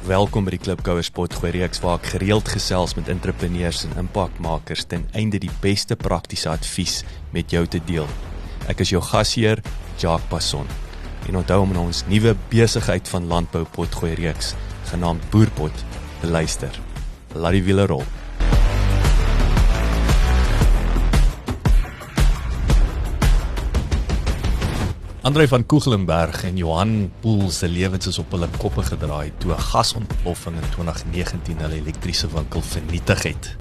Welkom by die Klipkouers Potgooi reeks waar ek gereeld gesels met entrepreneurs en impakmakers ten einde die beste praktiese advies met jou te deel. Ek is jou gasheer, Jacques Passon. En onthou om na ons nuwe besigheid van landbou Potgooi reeks, genaamd Boerpot, te luister. Laat die wiele rol. André van Koegelenberg en Johan Poel se lewens is op hulle koppe gedraai toe 'n gasontploffing in 2019 hulle elektriese winkel vernietig het.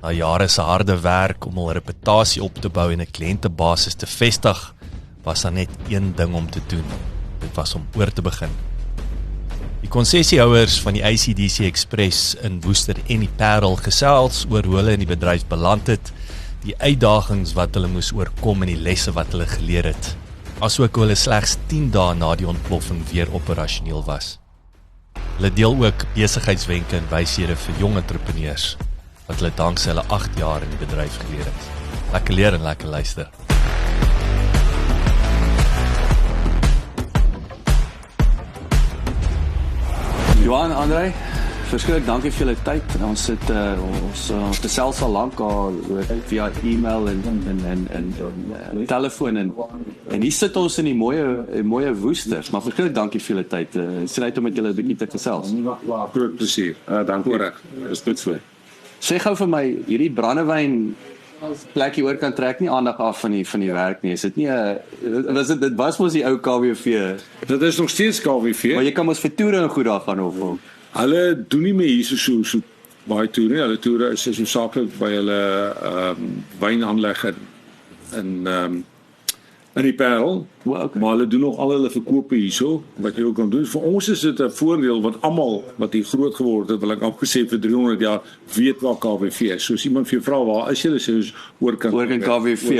Na jare se harde werk om hul reputasie op te bou en 'n kliëntebasis te vestig, was daar net een ding om te doen. Dit was om oor te begin. Die konsessiehouers van die ACDC Express in Woester en die Parel gesels oor hoe hulle in die bedryf beland het, die uitdagings wat hulle moes oorkom en die lesse wat hulle geleer het. Asook hoe hulle slegs 10 dae na die ontploffing weer operasioneel was. Hulle deel ook besigheidswenke en wyshede vir jong entrepreneurs, wat hulle dankse hulle 8 jaar in die bedryf geleer het. Lekker leer en lekker luister. Johan, André, verskillik dankie vir julle tyd. Ons sit ons gesels al lank al via e-mail en telefoon en hier sit ons in die mooie Woesters, maar verskillik dankie vir julle tyd. Sit uit om met julle 'n bietjie te gesels. Groot plesier. Dankie. Is goed so. Sê gou vir my, hierdie brandewyn plekkie oor kan trek nie aandag af van die werk nie. Is dit nie dit was mos die ou KWV. Dit is nog steeds KWV. Maar jy kan mos vir toere en goed daarvan of. Hulle doen nie meer hier so baie toere nie. Hulle toere is hoofsaaklik by hulle wynaanleg in die Parel. Well, okay. Maar hulle doen nog al hulle verkope hierso, wat jy ook kan doen. Vir ons is dit 'n voordeel, want almal wat hier groot geword het, wil ek amper vir 300 jaar, weet waar KWV is. So as iemand vir jou vra, waar is julle, sê ons oorkant KWV.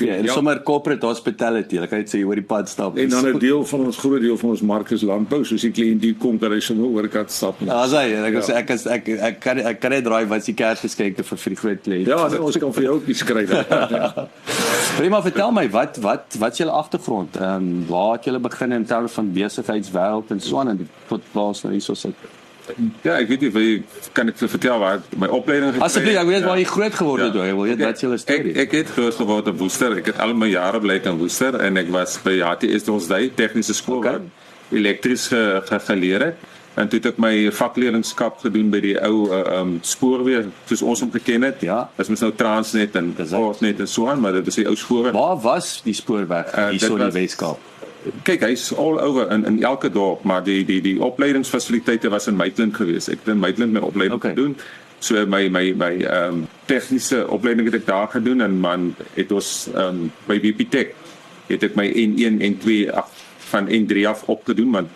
En sommer corporate hospitality, ek kan net sê oor die pad stap. En dan 'n groot deel van ons mark is landbou, soos die kliënt hier kom, dat hy sommer oorkant stap. Ek kan net draai wat die Kersgeskenke vir die groot kliënt. Ja, ons kan vir jou ook iets skryf. Prima, vertel my, wat is julle agtergrond? Waar het julle begin in terme van besigheidswêreld en so aan en tot plaas nou hierso sit? Ja, ek weet nie, kan ek vertel waar my opleiding gekry? Asseblief, ek weet waar jy groot geword het, hoor. Jy wil weet wat julle storie. Ek het groot geword in Woester. Ek het al my jare bly in Woester en ek was by HTS Donsdey tegniese skool waar elektries geleer het. En toe het ek my vakleerlingskap gedoen by die ou spoorweë, soos ons hom geken het. Ja. Dit is nou Transnet en Transnet en so aan, maar dit is die ou spoorweë. Waar was die spoorweg hierso in die Weskaap? Kyk, hy's all over in elke dorp, maar die opleidingsfasiliteite was in Maitland geweest. Ek het in Maitland my opleiding gedoen. So my tegniese opleiding het ek daar gedoen en man het ons by BP Tech het ek my N1 en 2 van N3 af opgedoen, want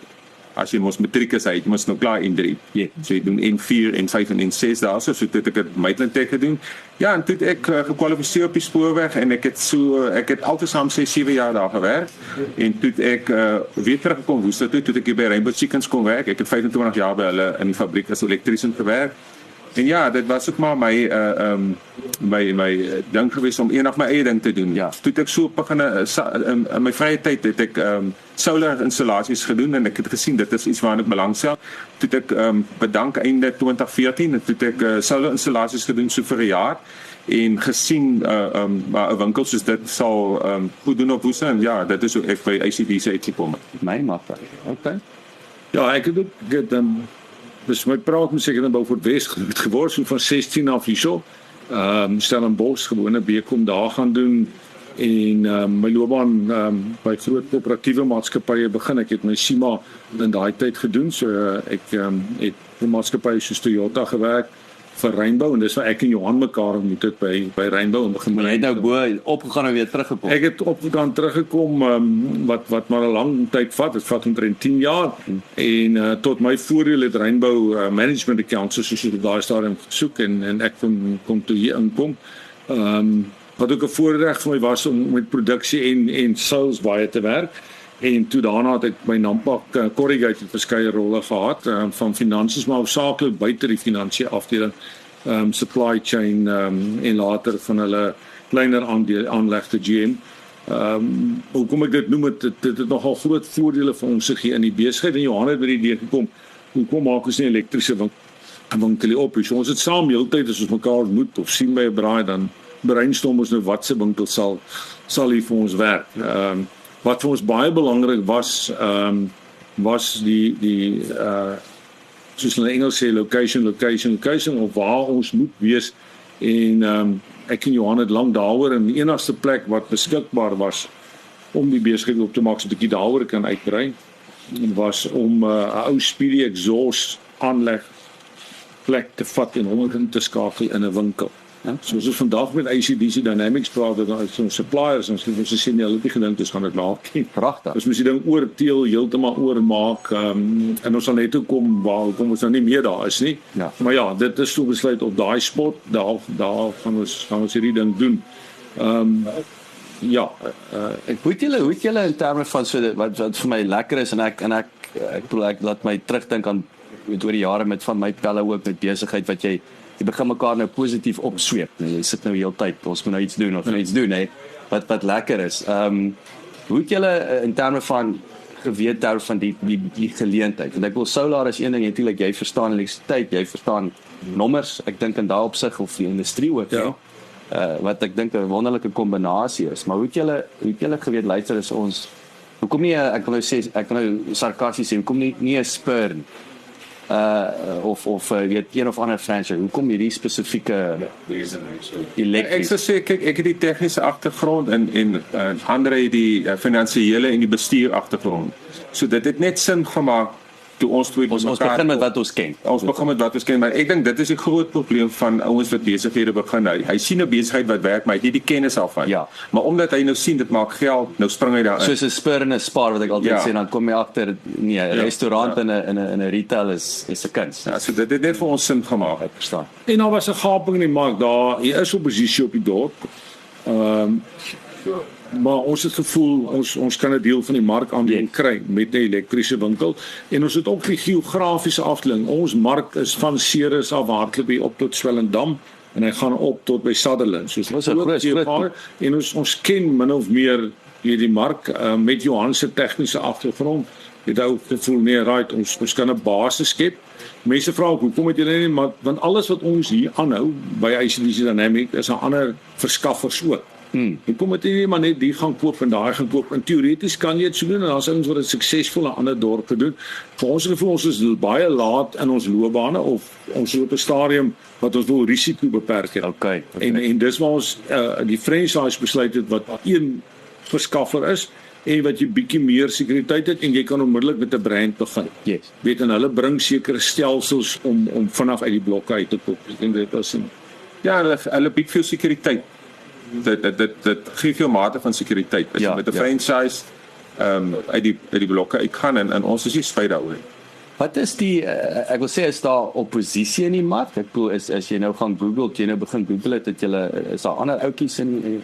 as jy mos matriek is, jy mos nou klaar N3. So jy doen N4, N5 en N6 daar, so het ek het Maitland Tech gedoen. Ja, en toe het ek gekwalifiseer op die spoorweg en ek het altesaam 6-7 jaar daar gewerk. En toe het ek weer teruggekom Woester toe het ek by Rainbow Chickens kon werk. Ek het 25 jaar by hulle in die fabriek as elektriesien gewerk. En ja, dit was ook maar my ding geweest om eendag my eie ding te doen. Ja. Toe het ek so begin in my vrye tyd het ek solar installasies gedoen en ek het gesien dit is iets waaraan ek belangstel. Toe het ek bedank einde 2014 en toe het ek solar installasies gedoen so vir 'n jaar en gesien 'n winkel soos dit sal goed doen op Woester en ja, dit is hoe ek by ACDC uitgekom het. My magter. Okay. Ja, ek het ook dus my praat moet seker in Beaufort West geword so van 16 af hierso. Stellenbosch gewone bekom daar gaan doen en my loopbaan by groot koöperatiewe maatskappye begin. Ek het my SIMA in daai tyd gedoen. So ek het vir maatskappye soos Toyota gewerk vir Rainbow en dis waar ek en Johan mekaar ontmoet het by Rainbow en begin. Maar jy het nou bo opgegaan en weer teruggekom. Ek het opgegaan teruggekom wat maar 'n lang tyd vat. Dit vat omtrent 10 jaar en tot my voordeel het Rainbow management accounts soos jy daai stadium gesoek en ek kom toe hier inkom. Wat ook 'n voorreg vir my was om met produksie en sales baie te werk. En toe daarna het ek by Nampak Corrugate verskeie rolle gehad van finansies, maar hoofsaaklik buite die finansiële afdeling, supply chain en later van hulle kleiner aanleg te GM. Hoekom ek dit noem, dit het nogal groot voordele vir ons gegee in die besigheid en Johan het by die idee gekom hoekom maak ons nie elektriese winkelie op? So ons het saam heeltyd as ons mekaar ontmoet of sien by 'n braai, dan brainstorm ons nou wat se winkel sal hier vir ons werk. Wat vir ons baie belangrik was die soos hulle in Engels sê, location, of waar ons moet wees. En ek en Johan het lank daaroor, en die enigste plek wat beskikbaar was om die besigheid op te maak, so 'n bietjie daaroor kan uitbrei, was om 'n ou speedy exhaust aanleg plek te vat en hom in te skakel in 'n winkel. Ja, soos ons vandag met AC/DC Dynamics praat, dat ons suppliers ons sê nee, hulle het nie gedink dis gaan dit maak nie. Pragtig. Ons moes die ding oorteel, heeltemal oormaak, en ons sal net toe kom waar ons nou nie meer daar is nie. Ja. Maar ja, dit is toe besluit op daai spot, daar gaan ons hierdie ding doen. Hoe het julle in terme van so wat vir my lekker is, en ek laat my terugdink aan oor die jare met van my pelle ook met besigheid wat jy begin mekaar nou positief opsweep. Jy sit nou heeltyd, ons moet nou iets doen of iets doen, hè. Wat lekker is. Hoe het julle in terme van geweet hou van die geleentheid? Want ek wil solar is een ding, natuurlik jy verstaan elektrisiteit, jy verstaan nommers, ek dink in daai opsig of die industrie ook, ja. Wat ek dink 'n wonderlike kombinasie is. Maar hoe het julle geweet luister is ons hoekom nie ek wil nou sarkasties sê, hoekom nie 'n Spur of weet een of ander franchise, hoekom hierdie spesifieke Ek sou sê kyk, ek het die tegniese agtergrond en Andre het die finansiële en die bestuur agtergrond. So dit het net sin gemaak toe ons twee ons begin met wat ons ken. Ons begin met wat ons ken, maar ek dink dit is die groot probleem van ouens wat besighede begin. Hy sien 'n besigheid wat werk, maar hy het nie die kennis al van. Ja. Maar omdat hy nou sien dit maak geld, nou spring hy daarin. Soos 'n Spur en 'n Spar wat ek altyd sê, dan kom jy agter nee, 'n restaurant en 'n retail is 'n kuns. Ja, so dit het net vir ons sin gemaak. Ek verstaan. En daar was 'n gaping in die mark daar. Hier is oppositie op die dorp. Maar ons het gevoel ons kan 'n deel van die markandeel kry met 'n elektriese winkel, en ons het ook die geografiese afdeling. Ons mark is van Ceres af hardloop op tot Swellendam en hy gaan op tot by Sutherland. So was 'n groot en ons ken min of meer hierdie mark met Johan se tegniese agtergrond. Het ou gevoel nee, right, ons kan 'n basis skep. Mense vra ook hoekom het julle nie, maar want alles wat ons hier aanhou by AC/DC Dynamics is 'n ander verskaffers ook. Jy kom met nie maar net die gaan koop en daai gaan koop. En teoreties kan jy dit so doen, en daar's ouens wat dit suksesvol in ander dorpe doen. Vir ons gevoel ons is baie laat in ons loopbane, of ons loop 'n stadium wat ons wil risiko beperk het. Okay. En dis waar ons die franchise besluit het wat een verskaffer is en wat jy bietjie meer sekuriteit het, en jy kan onmiddellik met 'n brand begin. Yes. Weet, en hulle bring sekere stelsels om vanaf uit die blokke uit te koop. Ek dink dit is Ja, hulle bied veel sekuriteit. Dit gee veel mate van sekuriteit. As jy met 'n franchise uit die blokke uit gaan, en ons is nie spyt daaroor. Wat is die ek wil sê is daar oppositie in die mark? Ek bedoel as jy nou gaan Google, jy nou begin Google het julle is daar ander outjies in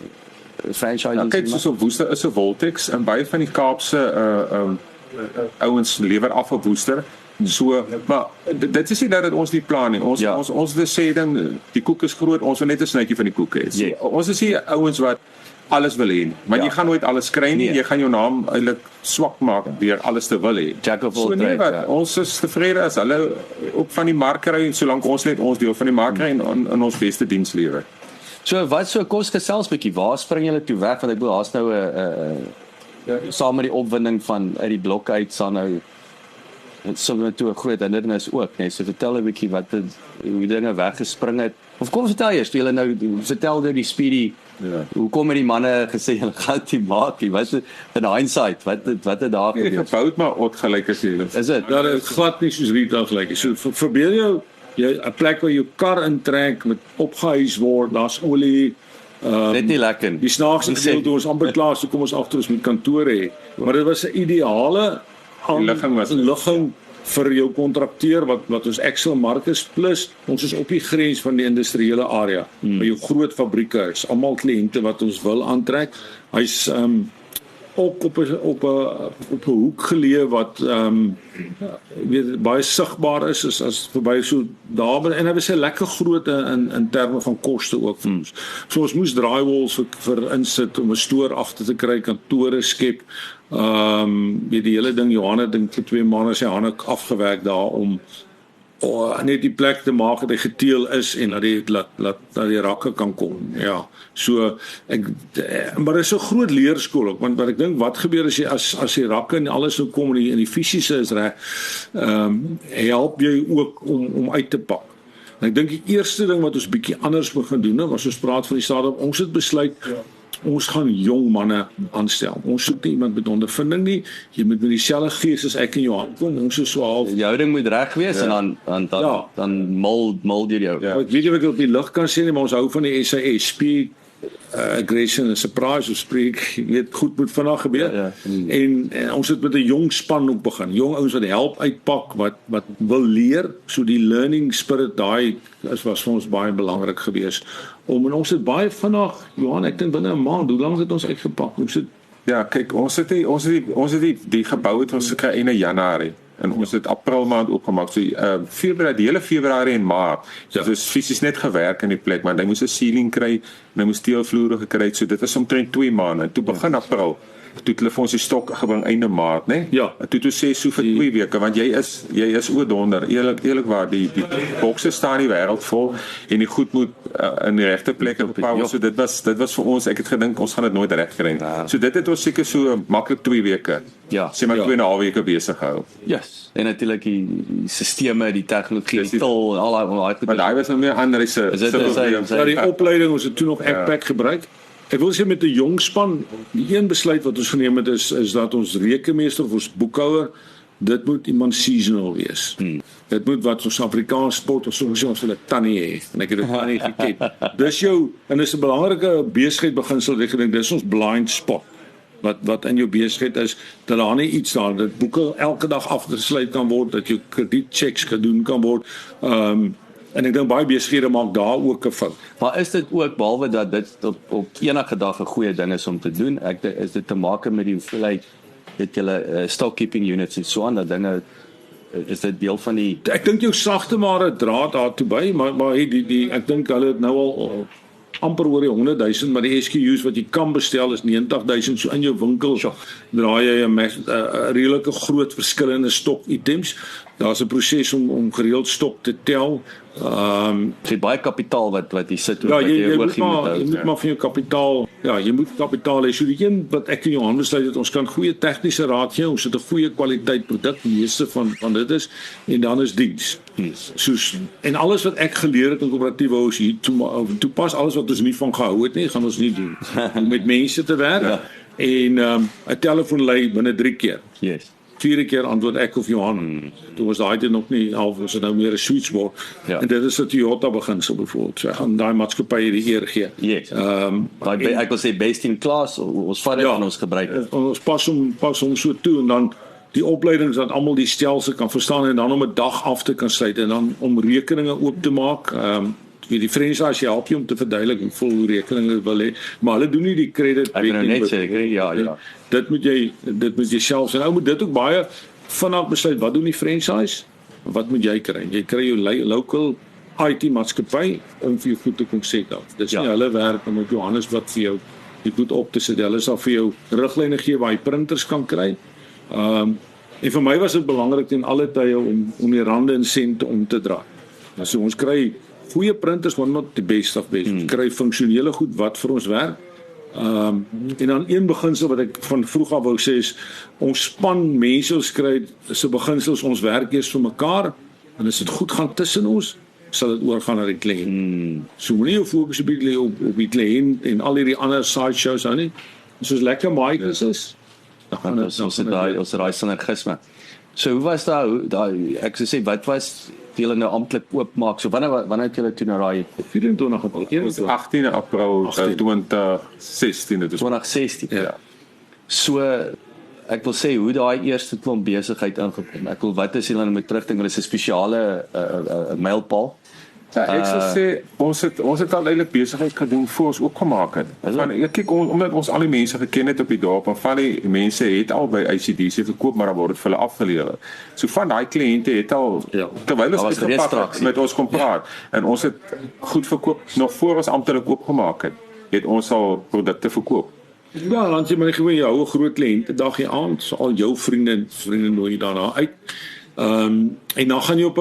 franchises? Nou kyk, soos op Woester is 'n Voltex, en baie van die Kaapse ouens lewer af op Woester. So, maar dit is nie dat ons nie plan nie. Ons wil sê dan die koek is groot, ons wil net 'n snytjie van die koek hê. So, ons is nie ouens wat alles wil hê, maar jy gaan nooit alles kry nie. Jy gaan jou naam eintlik swak maak deur alles te wil hê. Jack of all trades. Ons is tevrede as hulle ook van die mark kry, solank ons net ons deel van die mark kry en ons beste diens lewer. So wat kom ons gesels bietjie, waar spring julle toe weg, want ek bedoel daar's nou 'n saam met die opwinding van uit die blokke uit sal nou sommer toe 'n groot hindernis ook, nee. So vertel 'n bietjie hoe dinge weggespring het. Of kom vertel eers, julle nou vertel deur die speedy. Hoe kom die manne gesê hulle gaan dit maak? Wat in hindsight, wat het daar gebeur? Ek gebou maar ook gelyk as jy. Is dit? Ja, dit glad nie soos retail gelyk. So verbeel jou 'n plek waar jou kar intrek met opgehuis word, daar's olie. Dit nie lekker. Die snaakse gedeelte ons amper klaar, so kom ons agter ons met kantore hê. Maar dit was 'n ideale ligging vir jou kontrakteur wat ons Excel Marcus plus ons is op die grens van die industriële area by jou groot fabrieke is almal kliënte wat ons wil aantrek. Hy's ook op 'n hoek geleë wat weet baie sigbaar is as verby so daar, en hy was 'n lekker groot in terme van koste ook vir ons. So ons moes drywalls vir insit om 'n stoor agter te kry, kantore skep. Weet die hele ding, Johan het dink vir 2 maande sy hande afgewerk daar om net die plek te maak dat hy geteel is en dat die rakke kan kom. Ja. So maar dit is 'n groot leerskool ook, want ek dink wat gebeur as die rakke en alles nou kom en die fisiese is reg, help jy ook om uit te pak. En ek dink die eerste ding wat ons bietjie anders begin doen, was ons praat van die stadium, ons het besluit ons gaan jong manne aanstel. Ons soek nie iemand met ondervinding nie. Jy moet met dieselfde gees as ek en Johan kom. Ons is so half. Die houding moet reg wees en dan mold jy jou. Ek weet nie of ek op die lig kan sê nie, maar ons hou van die SAS. Speed, aggression and surprise of spreek. Jy weet goed moet vandag gebeur. En ons het met 'n jong span ook begin. Jong ouens wat help uitpak, wat wil leer. So die learning spirit daai was vir ons baie belangrik geweest. En ons het baie vinnig, Johan, ek dink binne 'n maand, hoe lank het ons uitgepak? Ja, kyk, ons het die gebou het ons gekry in Januarie. En ons het April maand opgemaak. So Februarie, die hele Februarie en Maart. So dit is fisies net gewerk in die plek, maar hy moes 'n ceiling kry, en hy moes teelvloere gekry het. So dit was omtrent 2 maande. En toe begin April. Toe het hulle vir ons die stok gebring einde Maart, né? Ja. En toe sê so vir 2 weke, want jy is oordonder. Eerlikwaar, die bokse staan die wêreld vol en die goed moet in die regte plek op pau. So dit was vir ons, ek het gedink ons gaan dit nooit reg kry nie. So dit het ons seker so maklik 2 weke. Ja. Sê maar 2,5 weke besig gehou. Yes. En natuurlik die sisteme, die tegnologie, die tol en al daai goed. Maar daai was nou meer ander is 'n die opleiding, ons het toe nog Ekpak gebruik. Ek wil sê met 'n jong span, die een besluit wat ons geneem het is dat ons rekenmeester of ons boekhouer, dit moet iemand seasonal wees. Dit moet wat ons Afrikaans spot of soms ons hulle tannie hê. En ek het dit tannie geken. Dis jou, en dis 'n belangrike besigheid beginsel, ek dink dis ons blind spot. Wat in jou besigheid is, dat daar nie iets daar, dat boeke elke dag afgesluit kan word, dat jou kredietchecks gedoen kan word. En ek dink baie besighede maak daar ook 'n fout. Maar is dit ook, behalwe dat dit op enige dag 'n goeie ding is om te doen, is dit te maak met die hoeveelheid dit julle stockkeeping units en so aan, dat dinge, is dit deel van die... Ek dink jou sagte maar draad daartoe by, maar ek dink hulle het nou al amper oor die 100,000, maar die SKU's wat jy kan bestel is 90,000, so in jou winkel draai jy 'n redelike groot verskillende stok items. Daar's 'n proses om gereeld stok te tel. Dit baie kapitaal wat jy sit oor, jy moet maar van jou kapitaal, jy moet kapitaal hê. So die een wat ek in jou hande sluit, dat ons kan goeie tegniese raad gee, ons het 'n goeie kwaliteit produk, die meeste van dit is, en dan is diens. En alles wat ek geleer het in koöperatiewe huis hier toepas, alles wat ons nie van gehou het nie, gaan ons nie doen. Om met mense te werk, en 'n telefoon lei binne 3 keer. Yes. 4 keer antwoord ek of Johan. Toe was daai dit nog nie half, ons het nou meer 'n switchboard. En dit is 'n Toyota beginsel byvoorbeeld. So gaan daai maatskappye die eer gee. Yes. Ek wil sê best in class, ons vat dit en ons gebruik dit. Ons pas hom so toe, en dan die opleidings dat almal die stelsel kan verstaan, en dan om 'n dag af te kan sluit, en dan om rekeninge oop te maak. Die franchise help jy om te verduidelik hoeveel rekeninge wil hê, maar hulle doen nie die credit rating. Dit moet jy self sien. Nou moet dit ook baie vinnig besluit, wat doen die franchise? Wat moet jy kry? Jy kry jou local IT maatskappy om vir jou goed te kom set af. Dis nie hulle werk om op Johannes wat vir jou die goed op te sit. Hulle sal vir jou riglyne gee waar jy printers kan kry. En vir my was dit belangrik in alle tye om die rande en sente om te draai. So ons kry goeie printers, maar not the best of best. Ons kry funksionele goed wat vir ons werk. En dan een beginsel wat ek van vroeg af wou sê is, ons span mense ons kry, so beginsels, ons werk eers vir mekaar, en as dit goed gaan tussen ons, sal dit oorgaan na die kliënt. So moenie jou fokus op die kliënt en al hierdie ander side shows hou nie. Soos lekker maatjies is, dan gaan ons daai sinergisme. So hoe was daai ek sou sê, wat was julle nou amptelik oopmaak? So wanneer het julle toe na daai 24 April? 18 April 2016 dit is 2016. Ja. So ek wil sê hoe daai eerste klomp besigheid ingekom. Ek wil wat is julle nou met terugdink, hulle is 'n spesiale mylpaal Ja, ek sou sê ons het al eintlik besigheid gedoen voor ons oopgemaak het. Want kyk omdat ons al die mense geken het op die dorp en van die mense het al by ICDC gekoop, maar dan word dit vir hulle afgelewer. So van daai kliënte het al terwyl ons uitgepak met ons kom praat en ons het goed verkoop nog voor ons amptelik oopgemaak het ons al produkte verkoop. Ja, dan jy maar gewoon jou groot kliënte dag jy aan, so al jou vriende nooi jy daarna uit. En dan gaan jy op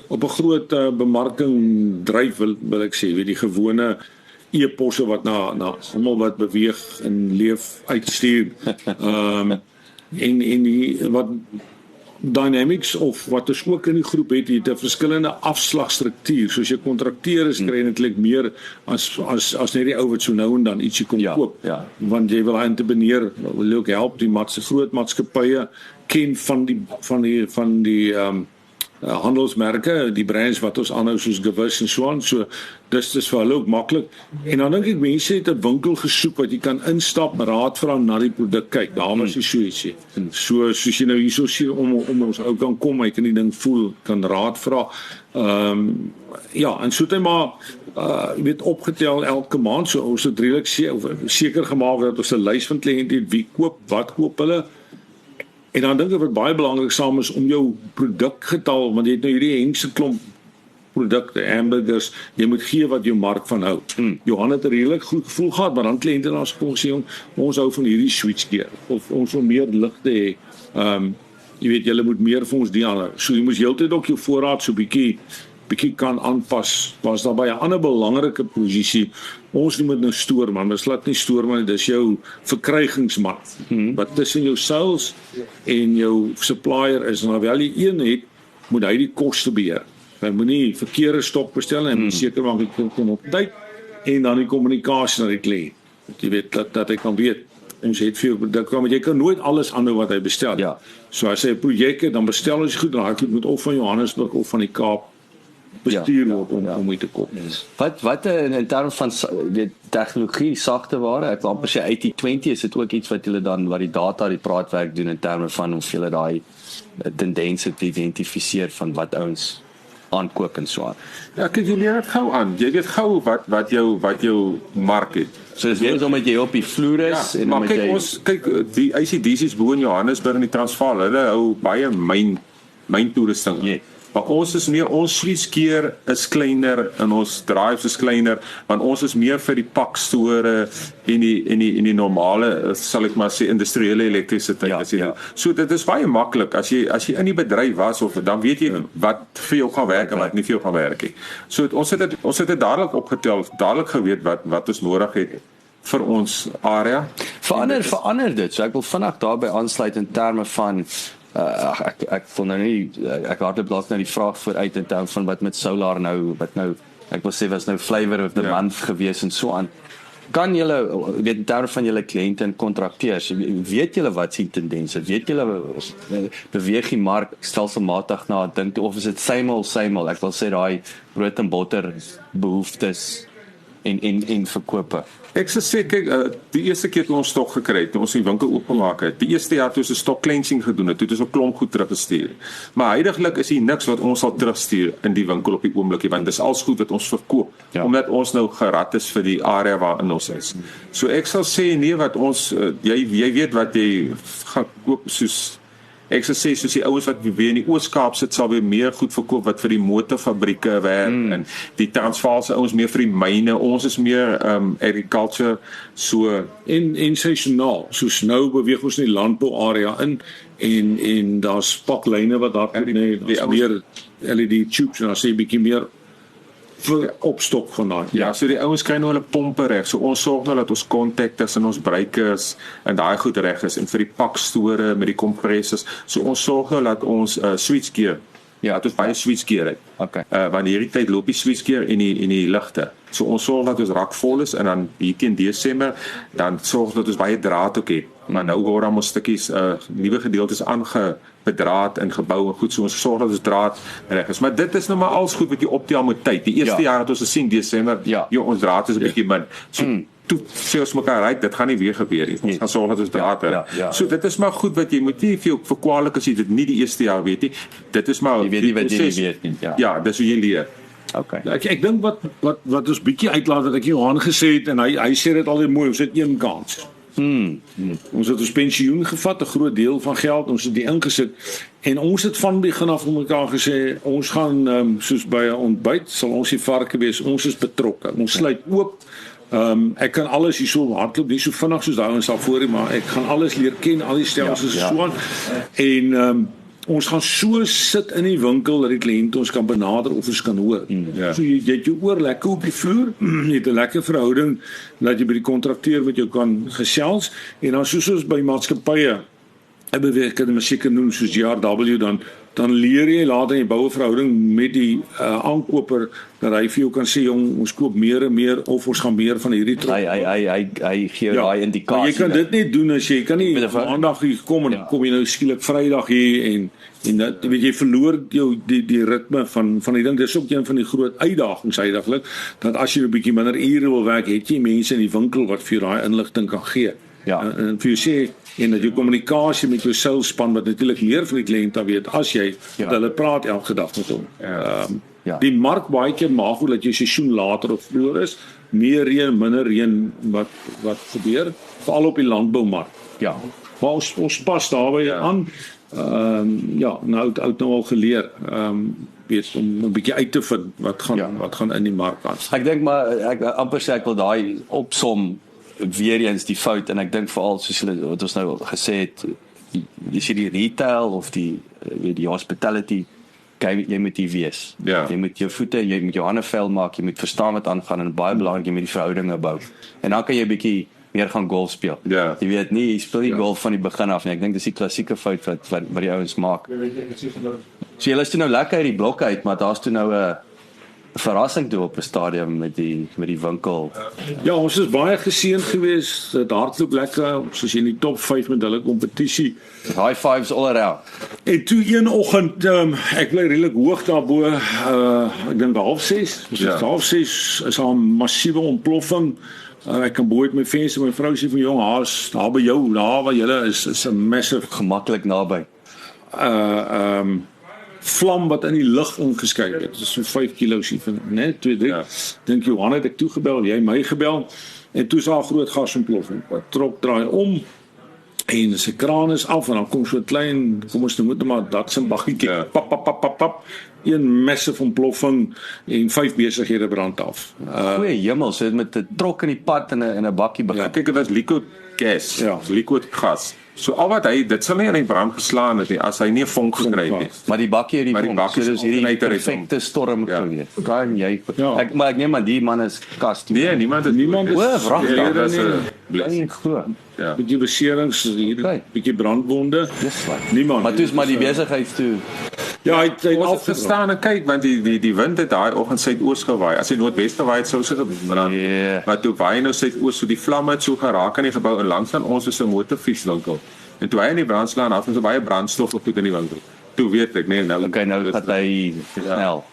'n groot bemarking dryf wil ek sê, weet die gewone e-posse wat na almal wat beweeg en leef uitstuur. En die wat Dynamics of wat ons ook in die groep het 'n verskillende afslagstruktuur. Soos jy kontrakteer is kry eintlik meer as net die ou wat so nou en dan ietsie kom koop. Ja. Want jy wil interbeneer, wil ook help die groot maatskappye ken van die handelsmerke, die brands wat ons aanhou soos Gewis en so aan. So dis vir hulle ook maklik. En dan dink ek mense het 'n winkel gesoek wat jy kan instap, raad vra na die produk kyk. Daar was jy so ietsie. So soos jy nou hierso sien om ons ou kan kom, jy kan die ding voel, kan raad vra. Ja, en so dit maar jy weet opgetel elke maand, so ons het redelik seker gemaak dat ons 'n lys van kliënte het, wie koop, wat koop hulle. En dan dink ek wat baie belangrik saam is om jou produkgetal, want jy het nou hierdie hengse klomp produkte, hamburgers, jy moet gee wat jou mark van hou. Johan het 'n redelik goed gevoel gehad, maar dan kliënte na ons kom sê ons hou van hierdie switchgear of ons wil meer ligte hê. Jy weet julle moet meer vir ons die ander. So jy moet heeltyd ook jou voorraad so bietjie kan aanpas. Was daar by 'n ander belangrike posisie. Ons moet nou stoor man, ons laat nie stoor man, dis jou verkrygingsmark. Wat tussen jou sales en jou supplier is, en alhoewel jy een het, moet hy die koste beheer. Hy moenie verkeerde stok bestel en seker maak dit kom op tyd en dan die kommunikasie na die kliënt. Jy weet dat hy kan weet ons het vir jou produk, maar jy kan nooit alles aanhou wat hy bestel. Ja. So as hy 'n projek het, dan bestel ons goed, dan hy moet of van Johannesburg of van die Kaap bestuur word om mee te koop. Wat in terme van die tegnologie, sagte ware, ek wil amper sê 80-20 is dit ook iets wat julle dan wat die data die praatwerk doen in terme van hoe julle daai tendense te identifiseer van wat ouens aankoop en so aan. Ja, kyk jy leer dit gou aan. Jy weet gou wat jou mark het. So dis weer omdat jy op die vloer is en maar kyk die ICDC's bo in Johannesburg en die Transvaal, hulle hou baie myn toerusting. Maar ons switchgear is kleiner en ons drives is kleiner, want ons is meer vir die pakstore en die normale, sal ek maar sê, industriële elektrisiteit. So dit is baie maklik as jy in die bedryf was of dan weet jy wat vir jou gaan werk en wat nie vir jou gaan werk nie. So ons het dit dadelik opgetel, dadelik geweet wat ons nodig het vir ons area. Verander dit. So ek wil vinnig daarby aansluit in terme van ek wil nou nie ek hardloop dalk nou die vraag vooruit in terme van wat met Solar nou ek wil sê was nou flavor of the month gewees en so aan. Kan julle weet in terme van julle kliënte en kontrakteurs, weet julle wat se tendense, weet julle beweeg die mark stelselmatig na dink of is dit same ek wil sê daai brood en botter behoeftes en verkope. Ek sê kyk, die eerste keer toe ons stok gekry het, toe ons die winkel oopgemaak het, die eerste jaar toe ons 'n stok cleansing gedoen het, toe het ons 'n klomp goed teruggestuur. Maar huidigelik is hier niks wat ons sal terugstuur in die winkel op die oomblik, want dis al goed wat ons verkoop, omdat ons nou gerad is vir die area waarin ons is. So ek sal sê nee, wat ons jy weet wat jy gaan koop, soos ek sal sê soos die ouens wat weer in die Oos-Kaap sit sal weer meer goed verkoop wat vir die motorfabrieke werk en die Transvaalse ouens meer vir die myne, ons is meer agriculture, so en seisoonaal, soos nou beweeg ons in die landbouarea in en daar's paklyne wat daar daar's meer LED tubes en dan sê 'n bietjie meer vir opstok van daai. Ja, so die ouens kry nou hulle pompe reg. So ons sorg nou dat ons contactors en ons breakers en daai goed reg is en vir die pakstore met die kompressors. So ons sorg nou dat ons switchgear dat ons baie switchgear het. Okay. Want hierdie tyd loop die switchgear en die ligte. So ons sorg dat ons rak vol is en dan hier teen Desember dan sorg dat ons baie draad ook het. Maar nou word dan ons stukkies nuwe gedeeltes aangebedraad en gebou en goed, so ons sorg dat ons draad reg is. Maar dit is nou maar als goed wat jy optel met tyd. Die eerste jaar het ons gesien Desember, ons draad is 'n bietjie min. So toe sê ons mekaar uit, dit gaan nie weer gebeur nie. Ons gaan sorg dat ons draad het. So dit is maar goed wat jy moet nie vir jou verkwalik as jy dit nie die eerste jaar weet nie. Dit is maar jy weet nie wat jy nie weet nie. Ja, dis hoe jy leer. Okay. Ek dink wat ons bietjie uitlaat wat ek Johan gesê het en hy sê dit altyd mooi, ons het een kans. Ons het ons pensioen gevat, 'n groot deel van geld, ons het die ingesit en ons het van begin af vir mekaar gesê ons gaan soos by 'n ontbyt sal ons die varke wees, ons is betrokke. Ons sluit oop. Ek kan alles hierso hardloop, nie so vinnig soos daai ons al voor, maar ek gaan alles leer ken, al die stelsels so aan. En ons gaan so sit in die winkel dat die kliënt ons kan benader of ons kan hoor. So jy het jou oor lekker op die vloer, jy het 'n lekker verhouding dat jy by die kontrakteur met jou kan gesels en dan soos by maatskappye 'n beweegkundige seker noem soos JRW dan leer jy later jy bou 'n verhouding met die aankoper dat hy vir jou kan sê jong ons koop meer en meer of ons gaan meer van hierdie trok. Hy gee daai indikasie. Maar jy kan dit nie doen as jy kan nie maandag hier kom en kom jy nou skielik Vrydag hier en dat weet jy verloor jou die ritme van die ding. Dis ook een van die groot uitdagings heidaglik dat as jy 'n bietjie minder ure wil werk, het jy mense in die winkel wat vir daai inligting kan gee. En vir jou sê en dat jou kommunikasie met jou salespan wat natuurlik meer van die kliënte weet as jy dat hulle praat elke dag met hom. Die mark baie keer maak goed dat jy seisoen later of vroeër is, meer reën, minder reën wat gebeur, veral op die landboumark. Maar ons pas daarbey aan. Nou al geleer weet om 'n bietjie uit te vind wat gaan in die mark aan. Ek dink maar ek amper sê ek wil daai opsom weer eens die fout en ek dink veral soos wat ons nou gesê het, jy sien die retail of die hospitality, jy moet die wees. Jy moet jou voete, jy moet jou hande vuil maak, jy moet verstaan wat aangaan en baie belangrik jy moet die verhoudinge bou. En dan kan jy 'n bietjie meer gaan golf speel. Jy weet nie, jy speel die golf van die begin af nie. Ek dink dis die klassieke fout wat die ouens maak. So jy is toe nou lekker uit die blok uit, maar daar's toe nou 'n verrassing toe op 'n stadium met die winkel. Ja, ons is baie geseënd geweest. Dit hardloop lekker, soos in die top 5 met hulle kompetisie. High fives all around. En toe een oggend, ek bly redelik hoog daarbo, ek dink 5:30. Ons is 5:30 is 'n massiewe ontploffing. Ek kan bo uit my venster, my vrou sê van jong, haas, daar by jou, daar waar julle is 'n massive gemaklik naby. Vlam wat in die lug ingeskei het. Dit is so 5 kilos hiervan, né? 2, 3. Dink Johan het ek toegebel, jy my gebel en toe sal 'n groot gasontploffing. Wat trok draai om en sy kraan is af en dan kom so 'n klein, kom ons moet maar Datsun baggietjie pap. Een massive ontploffing en 5 besighede brand af. Goeie hemel, so met 'n trok in die pad en 'n bakkie begin. Kyk, dit was liquid gas, liquid gas. So al wat dit sal nie in die brand geslaan het nie as hy nie 'n vonk gekry het nie. Maar die bakkie het die vonk, so dis hierdie perfekte storm gewees. Kan jy maar ek neem aan die man is kas. Nee, niemand is bietjie beserings hier, bietjie brandwonde. Niemand. Maar toe's maar die besigheid toe. Ja, hy het afgestaan en kyk want die wind het daai oggend suidoos gewaai. As hy noordwes gewaai het sou gebrand. Maar toe waai nou suidoos, so die vlamme het so geraak aan die gebou en langs aan ons is 'n motorfietswinkel. En toe hy in die brand slaan af, so baie brandstof op in die winkel. Toe weet ek nee, nou gaat hy snel.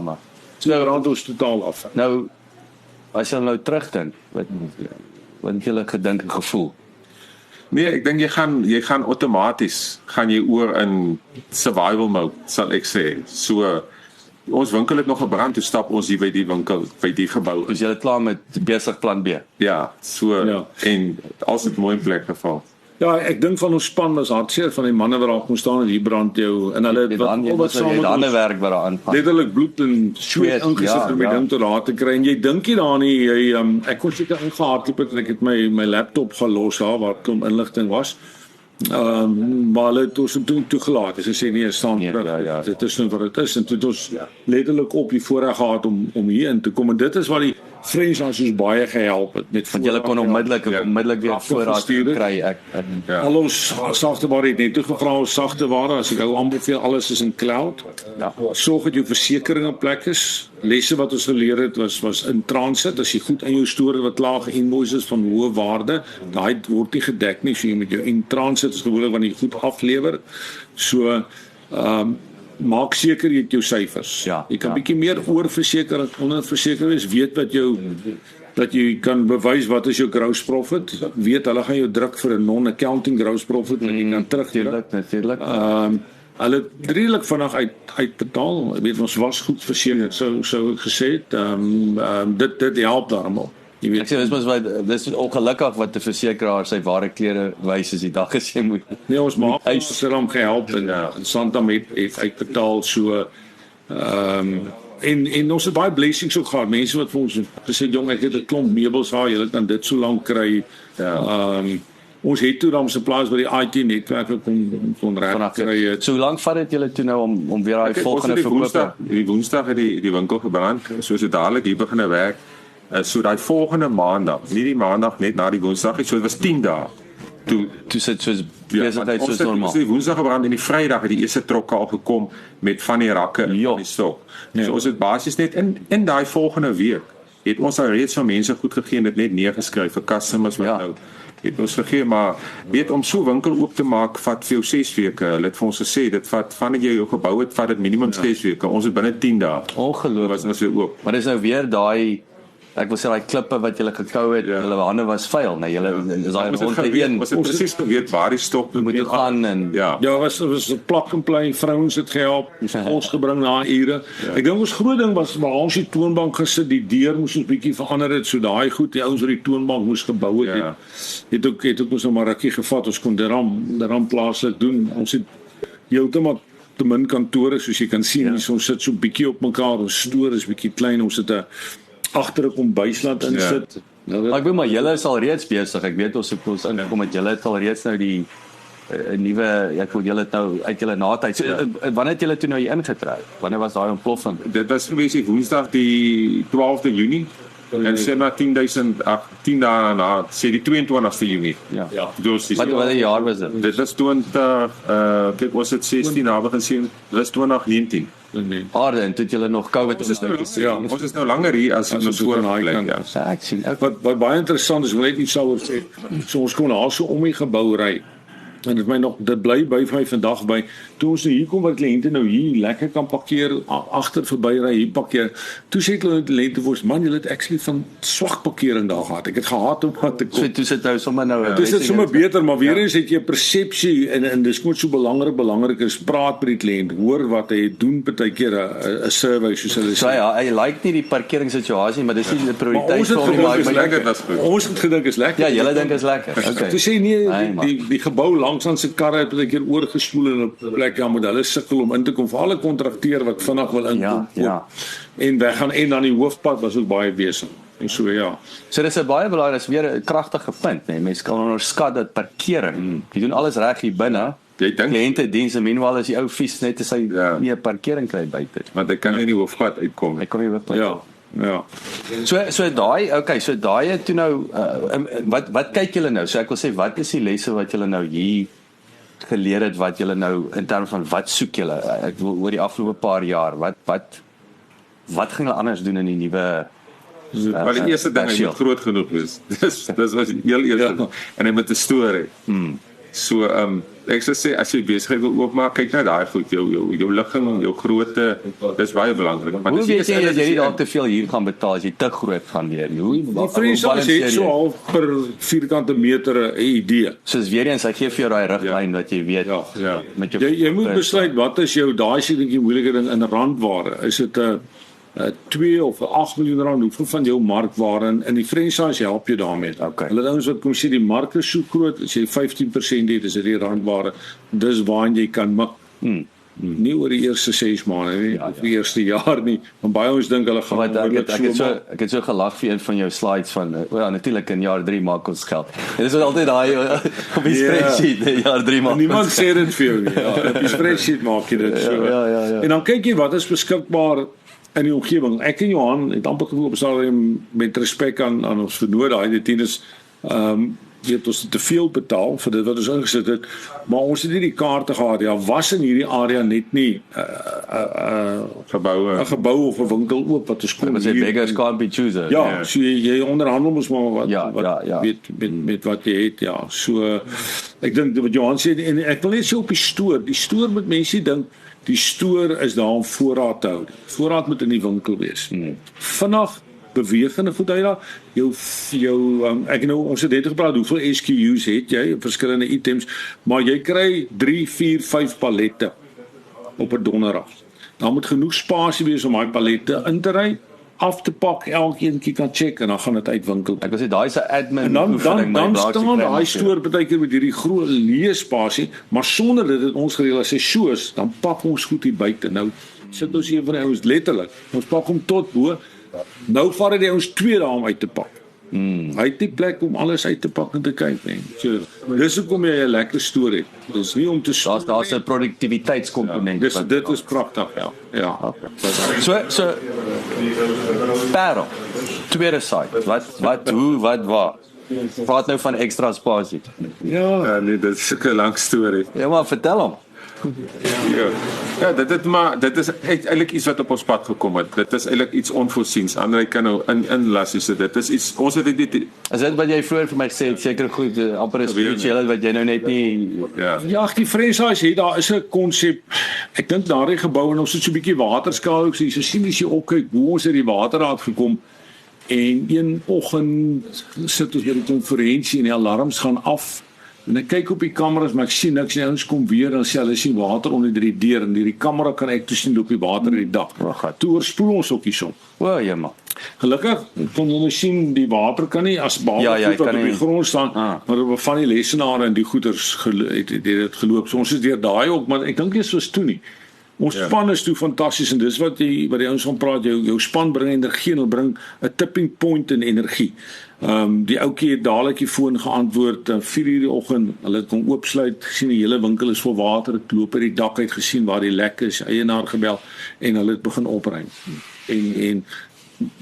Maar so brand ons totaal af. Nou as jy nou terugdink, wat het jy gedink en gevoel? Nee, ek dink jy gaan outomaties gaan jy oor in survival mode, sal ek sê. So ons winkel het nog gebrand, toe stap ons hier by die winkel, by die gebou. Dus jy het klaar met besig plan B. Ja, so en als het mooi in plek geval. Ja, ek dink van ons span was hartseer van die manne wat daar kom staan en hier brand jou en hulle wat saam met ander werk wat daar aangaan. Letterlik bloed en sweet ingesit om die ding te raak te kry en jy dink nie daar nie, ek kon seker ingehardloop het en ek het my laptop gelos daar waar kom inligting was. Maar hulle het ons toen toegelaat. Sy sê nee, staan terug. Dit is nou wat dit is en toe het ons letterlik op die voorreg gehad om hier in te kom en dit is wat die Friends ons baie gehelp het met want julle kon onmiddellik weer voorraad kry. Al ons sagteware het net toegevra ons sagteware as ek ou aanbeveel alles is in cloud. Sorg dat jou versekering in plek is. Lesse wat ons geleer het was in transit as jy goed in jou store wat laag invoices van hoë waarde, daai word nie gedek nie, so jy met jou in transit is gewoonlik wanneer jy goed aflewer. So maak seker jy het jou syfers. Jy kan bietjie meer oorverseker as onderverseker wees, weet dat jy kan bewys wat is jou gross profit, weet hulle gaan jou druk vir 'n non-accounting gross profit wat jy kan terugdruk. Natuurlik. hulle het redelik vinnig uitbetaal. Ek weet ons was goed verseker, sou ek gesê het. Dit help daarom. Jy weet. Ek sê dis ongelukkig wat 'n versekeraar sy ware klere wys as die dag as jy moet. Nee, ons maak ons het hom gehelp en Santam het uitbetaal so en ons het baie blessings ook gehad. Mense wat vir ons gesê jong, ek het 'n klomp meubels waar julle kan dit so lank kry. Ons het toe dan se plaas by die IT netwerk kon reg kry. So hoe lank vat dit julle toe nou om weer daai volgende verkoop? Die Woensdag het die winkel gebrand. Soos dit dadelik hier begine werk. So daai volgende maandag, nie die maandag net na die Woensdag nie, so dit was 10 dae. Toe sit soos besigheid soos normaal. Ons het die Woensdag gebrand en die Vrydag het die eerste trokke al gekom met van die rakke in die stok. So ons het basies net in daai volgende week het ons al reeds van mense goed gegee en dit net neergeskryf vir customers wat nou het ons gegee, maar weet om so winkel oop te maak vat vir jou 6 weke. Hulle het vir ons gesê dit vat vandat jy jou gebou het, vat dit minimum 6 weke. Ons het binne 10 dae. Ongelooflik. Was ons weer oop. Maar dis nou weer daai ek wil sê daai klippe wat julle gekou het, hulle hande was vuil. Nou julle is daai rondte ons het presies geweet waar die stok moet gaan en was 'n plak en play, vrouens het gehelp, ons gebring na ure. Ek dink ons groot ding was waar ons die toonbank gesit, die deur moes ons bietjie verander het, so daai goed, die ouens wat die toonbank moes gebou het, het ook ons nou maar rukkie gevat, ons kon dit dan plaaslik doen. Ons het heeltemal te min kantore, soos jy kan sien, ons sit so bietjie op mekaar, ons stoor is bietjie klein, ons het 'n agter 'n kombuisland insit. Ek weet maar julle is al reeds besig. Ek weet ons het ons ingekom met julle het al reeds nou die nuwe ek wil julle nou uit julle natyd. So, wanneer het julle toe nou hier ingetrek? Wanneer was daai ontploffing? Dit was gewees die Woensdag die 12de Junie. En sê maar 10 dae na sê die 22ste Junie. Wat jaar was dit? Dit was 20 kyk ons het 16 na begin sien. Dit was 2019. En toe het julle nog COVID ons is nou langer hier as ons voor daai kant. Ek sien. Wat baie interessant is, wil net iets sou sê. So ons kon daar so om die gebou ry. En dit bly by my vandag by. Toe ons nou hier kom wat kliënte nou hier lekker kan parkeer, agter verby ry, hier parkeer. Toe sê hulle kliënte vir ons, man, julle het actually van swak parkering daar gehad. Ek het gehaat om te kom. So toe sit nou sommer nou. Dis dit sommer beter, maar weer eens het jy 'n persepsie en dis moet so belangrik is praat met die kliënt, hoor wat hy doen, partykeer 'n survey soos hulle sê. So ja, hy like nie die parkeringssituasie, maar dis nie die prioriteit vir hom nie. Ons het gedink is lekker. Ja, julle dink is lekker. Okay. Toe sê nee, die gebou langs aan se karre het 'n keer oorgespoel in 'n plek moet hulle sukkel om in te kom vir alle kontrakteur wat vinnig wil inkom. En weggaan en dan die hoofpad was ook baie besig. En so So dis 'n baie belangrik, is weer 'n kragtige punt, nee. Mense kan onderskat dat parkering. Jy doen alles reg hier binne. Jy dink kliënte dienste meanwhile as die ou vies net as hy nie 'n parkering kry buite. Want hy kan nie in die hoofpad uitkom. Hy kom nie hoofpad. Ja. So daai het toe nou wat kyk julle nou? So ek wil sê wat is die lesse wat julle nou hier geleer het wat julle nou in terme van wat soek julle? Ek wil oor die afgelope paar jaar, wat gaan julle anders doen in die nuwe maar die eerste ding hy moet groot genoeg wees. Dis was die heel eerste en hy moet 'n storie. So ek sou sê as jy besigheid wil oopmaak, kyk na daai goed, jou ligging, jou grootte, dis baie belangrik. Maar hoe weet jy jy nie dalk te veel hier gaan betaal as jy te groot gaan weer nie? Die franchise het so half per vierkante meter 'n idee. Soos weer eens, hy gee vir jou daai riglyn wat jy weet. Met jou jy moet besluit wat is jou daai se dingetjie moeilike ding in randware. Is dit 'n 2 of 8 miljoen rand, hoeveel van jou markwaarde in die franchise help jy daarmee. Hulle ouens wat kom sê die mark is so groot, as jy 15% het, is dit die randwaarde. Dis waar jy kan mik. Nie oor die eerste 6 maande nie, of die eerste jaar nie. Want baie ons dink hulle gaan ek het so gelag vir een van jou slides van natuurlik in jaar 3 maak ons geld. En dis altyd daai op die spreadsheet, jaar 3 maak. Niemand sê dit vir jou nie. Op die spreadsheet maak jy dit so. En dan kyk jy wat is beskikbaar in die omgewing. Ek en Johan het amper gevoel op stadium met respek aan ons vernoot daai die tieners weet ons te veel betaal vir dit wat ons ingesit het, maar ons het nie die kaarte gehad. Was in hierdie area net nie 'n gebou of 'n winkel oop wat ons kon hier. Beggars can't be choosers. So jy onderhandel mos maar wat met wat jy het. So ek dink wat Johan sê en ek wil net sê op die stoor met mense dink die stoor is daar om voorraad te hou. Voorraad moet in die winkel wees. Vinnig bewegende goed uit daar. Ek nou ons het net gepraat hoeveel SKU's het jy, verskillende items, maar jy kry 3, 4, 5 palette op 'n donderdag. Daar moet genoeg spasie wees om daai pallette in te ry, af te pak, elkeenkie kan check en dan gaan dit uitwinkel. Ek wil sê daai is 'n admin En dan oefening, maar staan daai stoor baie keer met hierdie groot leë spasie, maar sonder dit het ons gereël as hy soos, dan pak ons goed hier buite. Nou sit ons een van die ouens letterlik. Ons pak hom tot bo. Nou vat dit ons 2 dae om uit te pak. Hy het nie plek om alles uit te pak en te kyk nie. So, dis hoekom jy 'n lekker stoor het. Dis nie om te daar's 'n produktiwiteitskomponent. Dit is pragtig, ja. Ja. So Parel, tweede site. Wat hoe wat waar? Praat nou van ekstra spasie. Ja, nee, dit is 'n lang storie. Ja, maar vertel hom. Ja, dit is eintlik iets wat op ons pad gekom het. Dit is eintlik iets onvoorsiens. Andrei kan nou in las so dit is iets ons het dit As dit wat jy vroeër vir my gesê het, seker goed amper is spiritueel wat jy nou net nie Ja, die franchise het daar is 'n konsep. Ek dink daardie gebou en ons het so 'n bietjie waterskaal ook so sien as jy opkyk hoe ons uit die waterraad gekom en een oggend sit ons by die konferensie en die alarms gaan af. En ek kyk op die kameras, maar ek sien niks nie. Ons kom weer en sê hulle sien water onder die deur en die kamera kan ek toe sien loop die water in die dak. Toe oorspoel ons ook hierson. O, ja maar. Gelukkig kon jy sien die water kan nie as baie goed op die grond staan, maar op van die lessenare en die goeders het dit geloop. So ons is deur daai ook, maar ek dink nie soos toe nie. Ons span is toe fantasties en dis wat die ouens van praat, jou span bring energie en hulle bring 'n tipping point in energie. Die ouetjie het dadelik die foon geantwoord 4:00 die oggend. Hulle het kom oopsluit, gesien die hele winkel is vol water, het loop uit die dak uit gesien waar die lek is, eienaar gebel en hulle het begin opruim. En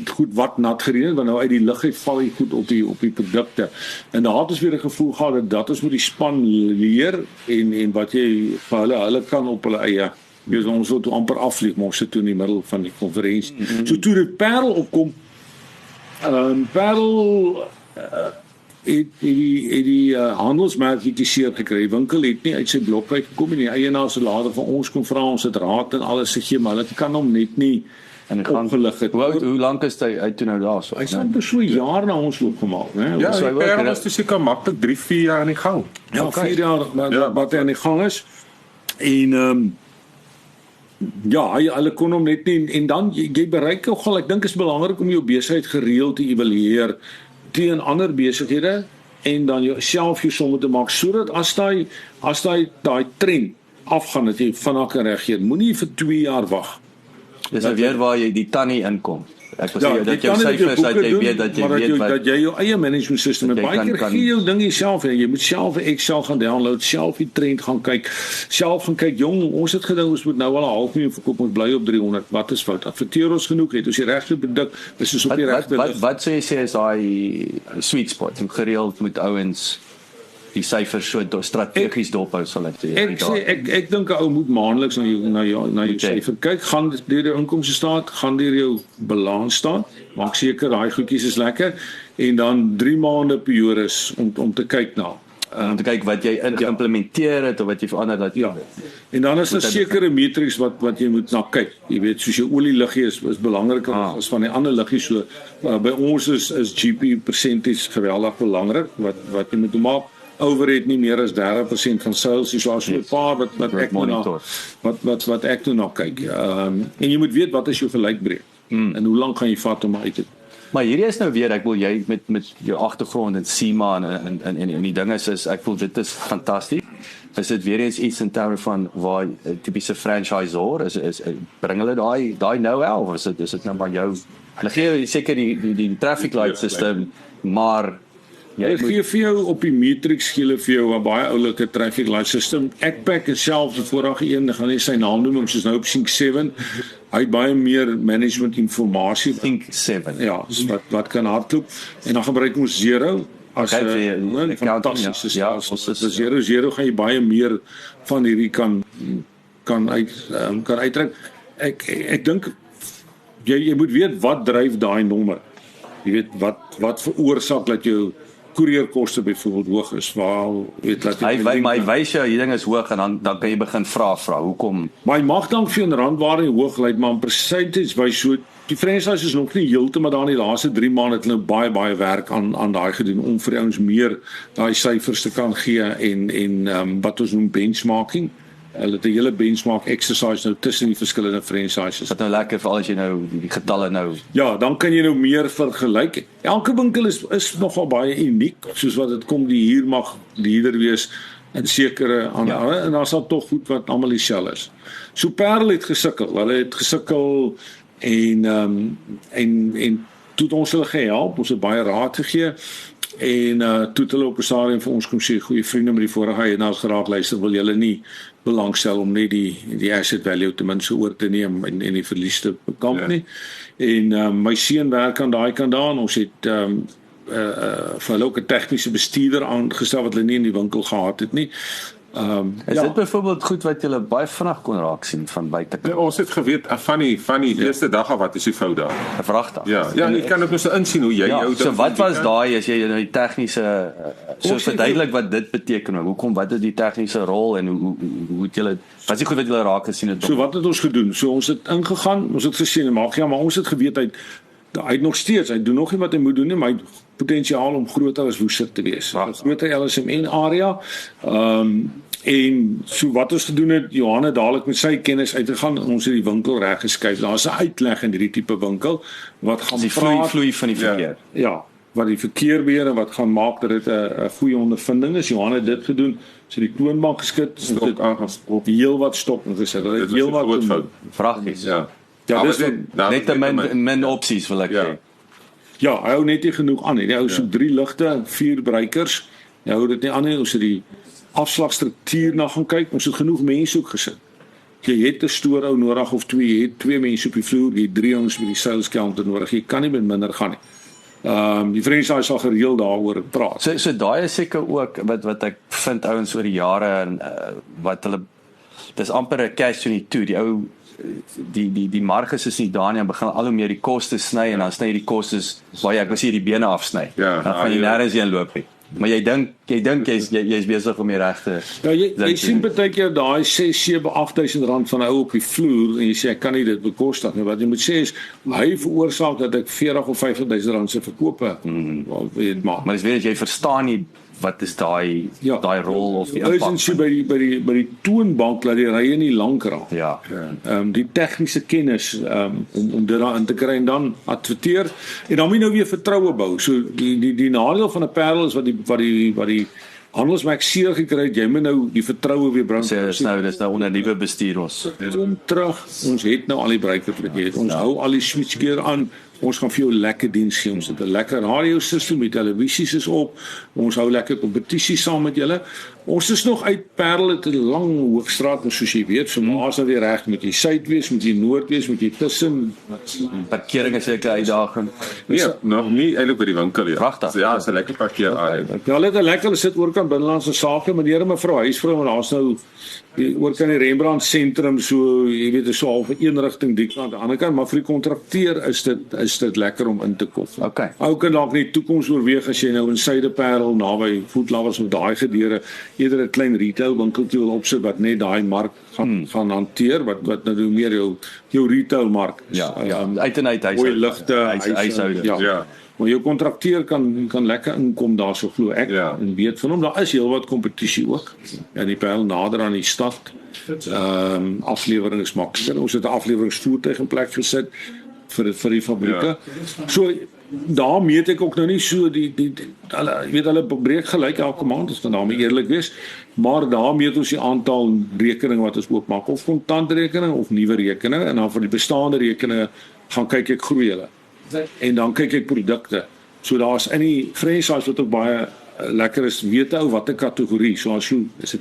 goed wat nat gereën, want nou uit die lug uit val hy goed op die produkte. En daar het ons weer 'n gevoel gehad dat ons moet die span leer en wat jy vir hulle kan op hulle eie. Ons wil toe amper afvlieg, maar ons sit toe in die middel van die konferensie. So toe dit Parel opkom, Parel het die handelsmerk gekiseer gekry. Winkel het nie uit sy blok uitgekom en die eienaar se later van ons kom vra ons het raad en alles gegee, maar hulle kan hom net nie opgelig het. Hoe lank is hy toe nou daar so? Hy het so 'n jaar na ons loop gemaak, né? Ja, hy was dus seker maklik 3-4 jaar aan die gang. Ja, 4 jaar wat hy aan die gang is. En ja, hulle kon hom net nie en dan jy bereik nogal, ek dink is belangrik om jou besigheid gereeld te evalueer teen ander besighede en dan jouself hier somme te maak sodat as daai trend afgaan dat jy vinnig kan reageer. Moenie vir 2 jaar wag. Dis weer waar jy die tannie inkom. Ek wil sê dat jou syfers dat jy weet dat jy jou eie management system en baie keer gee jou ding self en jy moet self 'n Excel gaan download, self die trend gaan kyk, jong, ons het gedink ons moet nou al 'n half miljoen verkoop, ons bly op 300. Wat is fout? Adverteer ons genoeg, het ons die regte produk, is ons op die regte lig. Wat sou jy sê is daai sweet spot? Hoe gereeld moet ouens die syfers so strategies dophou sal ek sê. Ek dink 'n ou moet maandeliks na jou syfer kyk, gaan deur die inkomste staat, gaan deur jou balans staan, maak seker daai goedjies is lekker en dan 3 maande periodes om te kyk na. Om te kyk wat jy geïmplementeer het of wat jy verander dat. Ja. En dan is 'n sekere matriks wat jy moet na kyk. Jy weet soos jou olieliggie is belangriker as van die ander liggies so. By ons is GP percentage geweldig belangrik wat jy moet maak. Overhead nie meer as 30% van sales, so as 'n paar wat ek toe na kyk. En jy moet weet wat is jou gelykbreek en hoe lank gaan jy vat om uit te. Maar hierdie is nou weer, ek wil jy met jou agtergrond in SEMA en die ding is ek voel dit is fantasties. Is dit weer eens iets in terme van waar tipiese franchisor is bring hulle daai know-how of is dit nou maar jou hulle gee seker die traffic light system, maar jy gee vir jou op die matrix gee vir jou 'n baie oulike traffic light system. Ekpak self die vorige een, gaan nie sy naam noem, soos nou op Sync 7. Hy het baie meer management informasie. Sync 7. Ja, wat kan hardloop en dan gebruik ons Zero as 'n fantastiese Zero gaan jy baie meer van hierdie kan uittrek. Ek dink jy moet weet wat dryf daai nommer. Jy weet wat veroorsaak dat jou koerierkoste byvoorbeeld hoog is, waar weet dat hy wys jou die ding is hoog en dan kan jy begin vra hoekom. Maar hy mag dan vir 'n randwaarde hoog lyk, maar in persentages wys so die franchise is nog nie heeltemal daar in die laaste 3 maande het hulle baie werk aan daai gedoen om vir ons meer daai syfers te kan gee en wat ons noem benchmarking. hulle het 'n hele benchmark exercise nou tussen die verskillende franchises. Wat nou lekker vir al as jy nou die getalle nou Ja, dan kan jy nou meer vergelyk. Elke winkel is nogal baie uniek, soos wat dit kom die huur mag duurder wees in sekere ander en daar's dan tog goed wat almal dieselfde is. So Parel het gesukkel. Hulle het gesukkel en toe het ons hulle gehelp, ons het baie raad gegee en toe het hulle op 'n stadium vir ons kom sê, goeie vriende met die vorige eienaars geraak, luister, wil julle nie belangstel om net die asset value ten minste oor te neem en die verlies te bekamp nie. En my seun werk aan daai kant daar en ons het vir hulle ook 'n tegniese bestuurder aangestel wat hulle nie in die winkel gehad het nie. Is dit byvoorbeeld goed wat julle baie vinnig kon raak sien van buite? Ja, ons het geweet van die eerste dag af wat is die fout daar. 'n Vragdag. Ja, jy kan ook nou insien hoe jy jou so wat was daai as jy nou die tegniese so verduidelik wat dit beteken? Hoekom wat is die tegniese rol en hoe het julle wat is goed wat julle raak gesien het? So wat het ons gedoen? So ons het ingegaan, ons het gesien maar ons het geweet hy nog steeds, hy doen nog nie wat hy moet doen nie, maar hy het potensiaal om groter as Woester te wees. 'n groter LSMN area. En so wat ons gedoen het, Johanne dadelik met sy kennis uitgegaan en ons het die winkel reg geskuif. Daar's 'n uitleg in hierdie tipe winkel wat gaan die vloei van die verkeer. Ja, wat die verkeer weer en wat gaan maak dat dit 'n goeie ondervinding is. Johanne het dit gedoen. So die toonbank geskit, stok aangesprop, heel wat stop en gesit. Dit heel wat vragies. Ja, dis net min opsies wil ek sê. Ja, hy hou net nie genoeg aan nie. Hy hou so 3 ligte, 4 breekers. Hy hou dit nie aan nie. Ons het die afslagstruktuur na gaan kyk. Ons het genoeg mense ook gesit. Jy het 'n stoorhou nodig of 2, jy het 2 mense op die vloer, jy het 3 ons met die seilskelmte nodig. Jy kan nie met minder gaan nie. Die franchise sal gereeld daaroor praat. So daai is seker ook wat ek vind ouens oor die jare en wat hulle dis amper 'n catch-22. Die ou die marges is nie daar nie, en begin al hoe meer die koste sny en dan sny jy die kostes waar ek was hier die bene afsny. Dan gaan jy nêrens heen loop nie. Maar jy dink jy's besig om die regte. Ja, jy sien baie keer daai 6, 7, 8000 rand van 'n ou op die vloer en jy sê ek kan nie dit bekostig nie. Wat jy moet sê is hy veroorsaak dat ek 40 of 50000 rand se verkope weet maar. Maar dis weer as jy verstaan nie wat is daai rol of die impak. Ons sien by die toonbank dat die rye nie lank raak. Ja. Die tegniese kennis om dit daarin te kry en dan adverteer en dan moet jy nou weer vertroue bou. So die nadeel van 'n Parel is wat die handelsmerk seer gekry het, jy moet nou die vertroue weer bring. Dis nou onder nuwe bestuur ons. Kom terug. Ons het nou al die breekers wat jy het. Ons hou al die switchgear aan. Ons gaan vir jou lekker diens gee. Ons het 'n lekker radiosisteem, die televisies is op. Ons hou lekker kompetisie saam met julle. Ons is nog uit Parel het 'n lang hoofstraat, en soos jy weet, so maar as nou weer reg met die suid wees, met die noord wees, met die tussen parkering is seker 'n uitdaging. Nee, nog nie eintlik by die winkel ja. Pragtig. Ja, is 'n lekker parkeer area. Ja, hulle het 'n lekker sit oorkant binnelandse sake, meneer en mevrou huisvrou, maar daar's nou oorkant die Rembrandt sentrum, so jy weet, so half 'n een rigting die kant aan die ander kant, maar vir die kontrakteur is dit lekker om in te kom. Okay. Ou kan dalk nie toekoms oorweeg as jy nou in Suiderparel naby voetladders of daai gedeelte eerder 'n klein retail winkeltjie wil opsit wat net daai mark gaan hanteer wat nou meer jou retail mark is. Uit en uit huishouding. Ja. Maar jou kontrakteur kan lekker inkom daarso glo ek en weet van hom daar is heelwat kompetisie ook. Ja, die Parel nader aan die stad. Aflewering is makliker. Ons het 'n afleweringsvoertuig in plek gesit vir die fabrieke. So daar meet ek ook nou nie so hulle breek gelyk elke maand, as kan daarmee eerlik wees, maar daar meet ons die aantal rekeninge wat ons oopmaak, of kontantrekeninge of nuwe rekeninge, en dan vir die bestaande rekeninge gaan kyk ek groei hulle. En dan kyk ek produkte. So daar's in die franchise wat ook baie lekker is, weet ou watter kategorie. So as jy is dit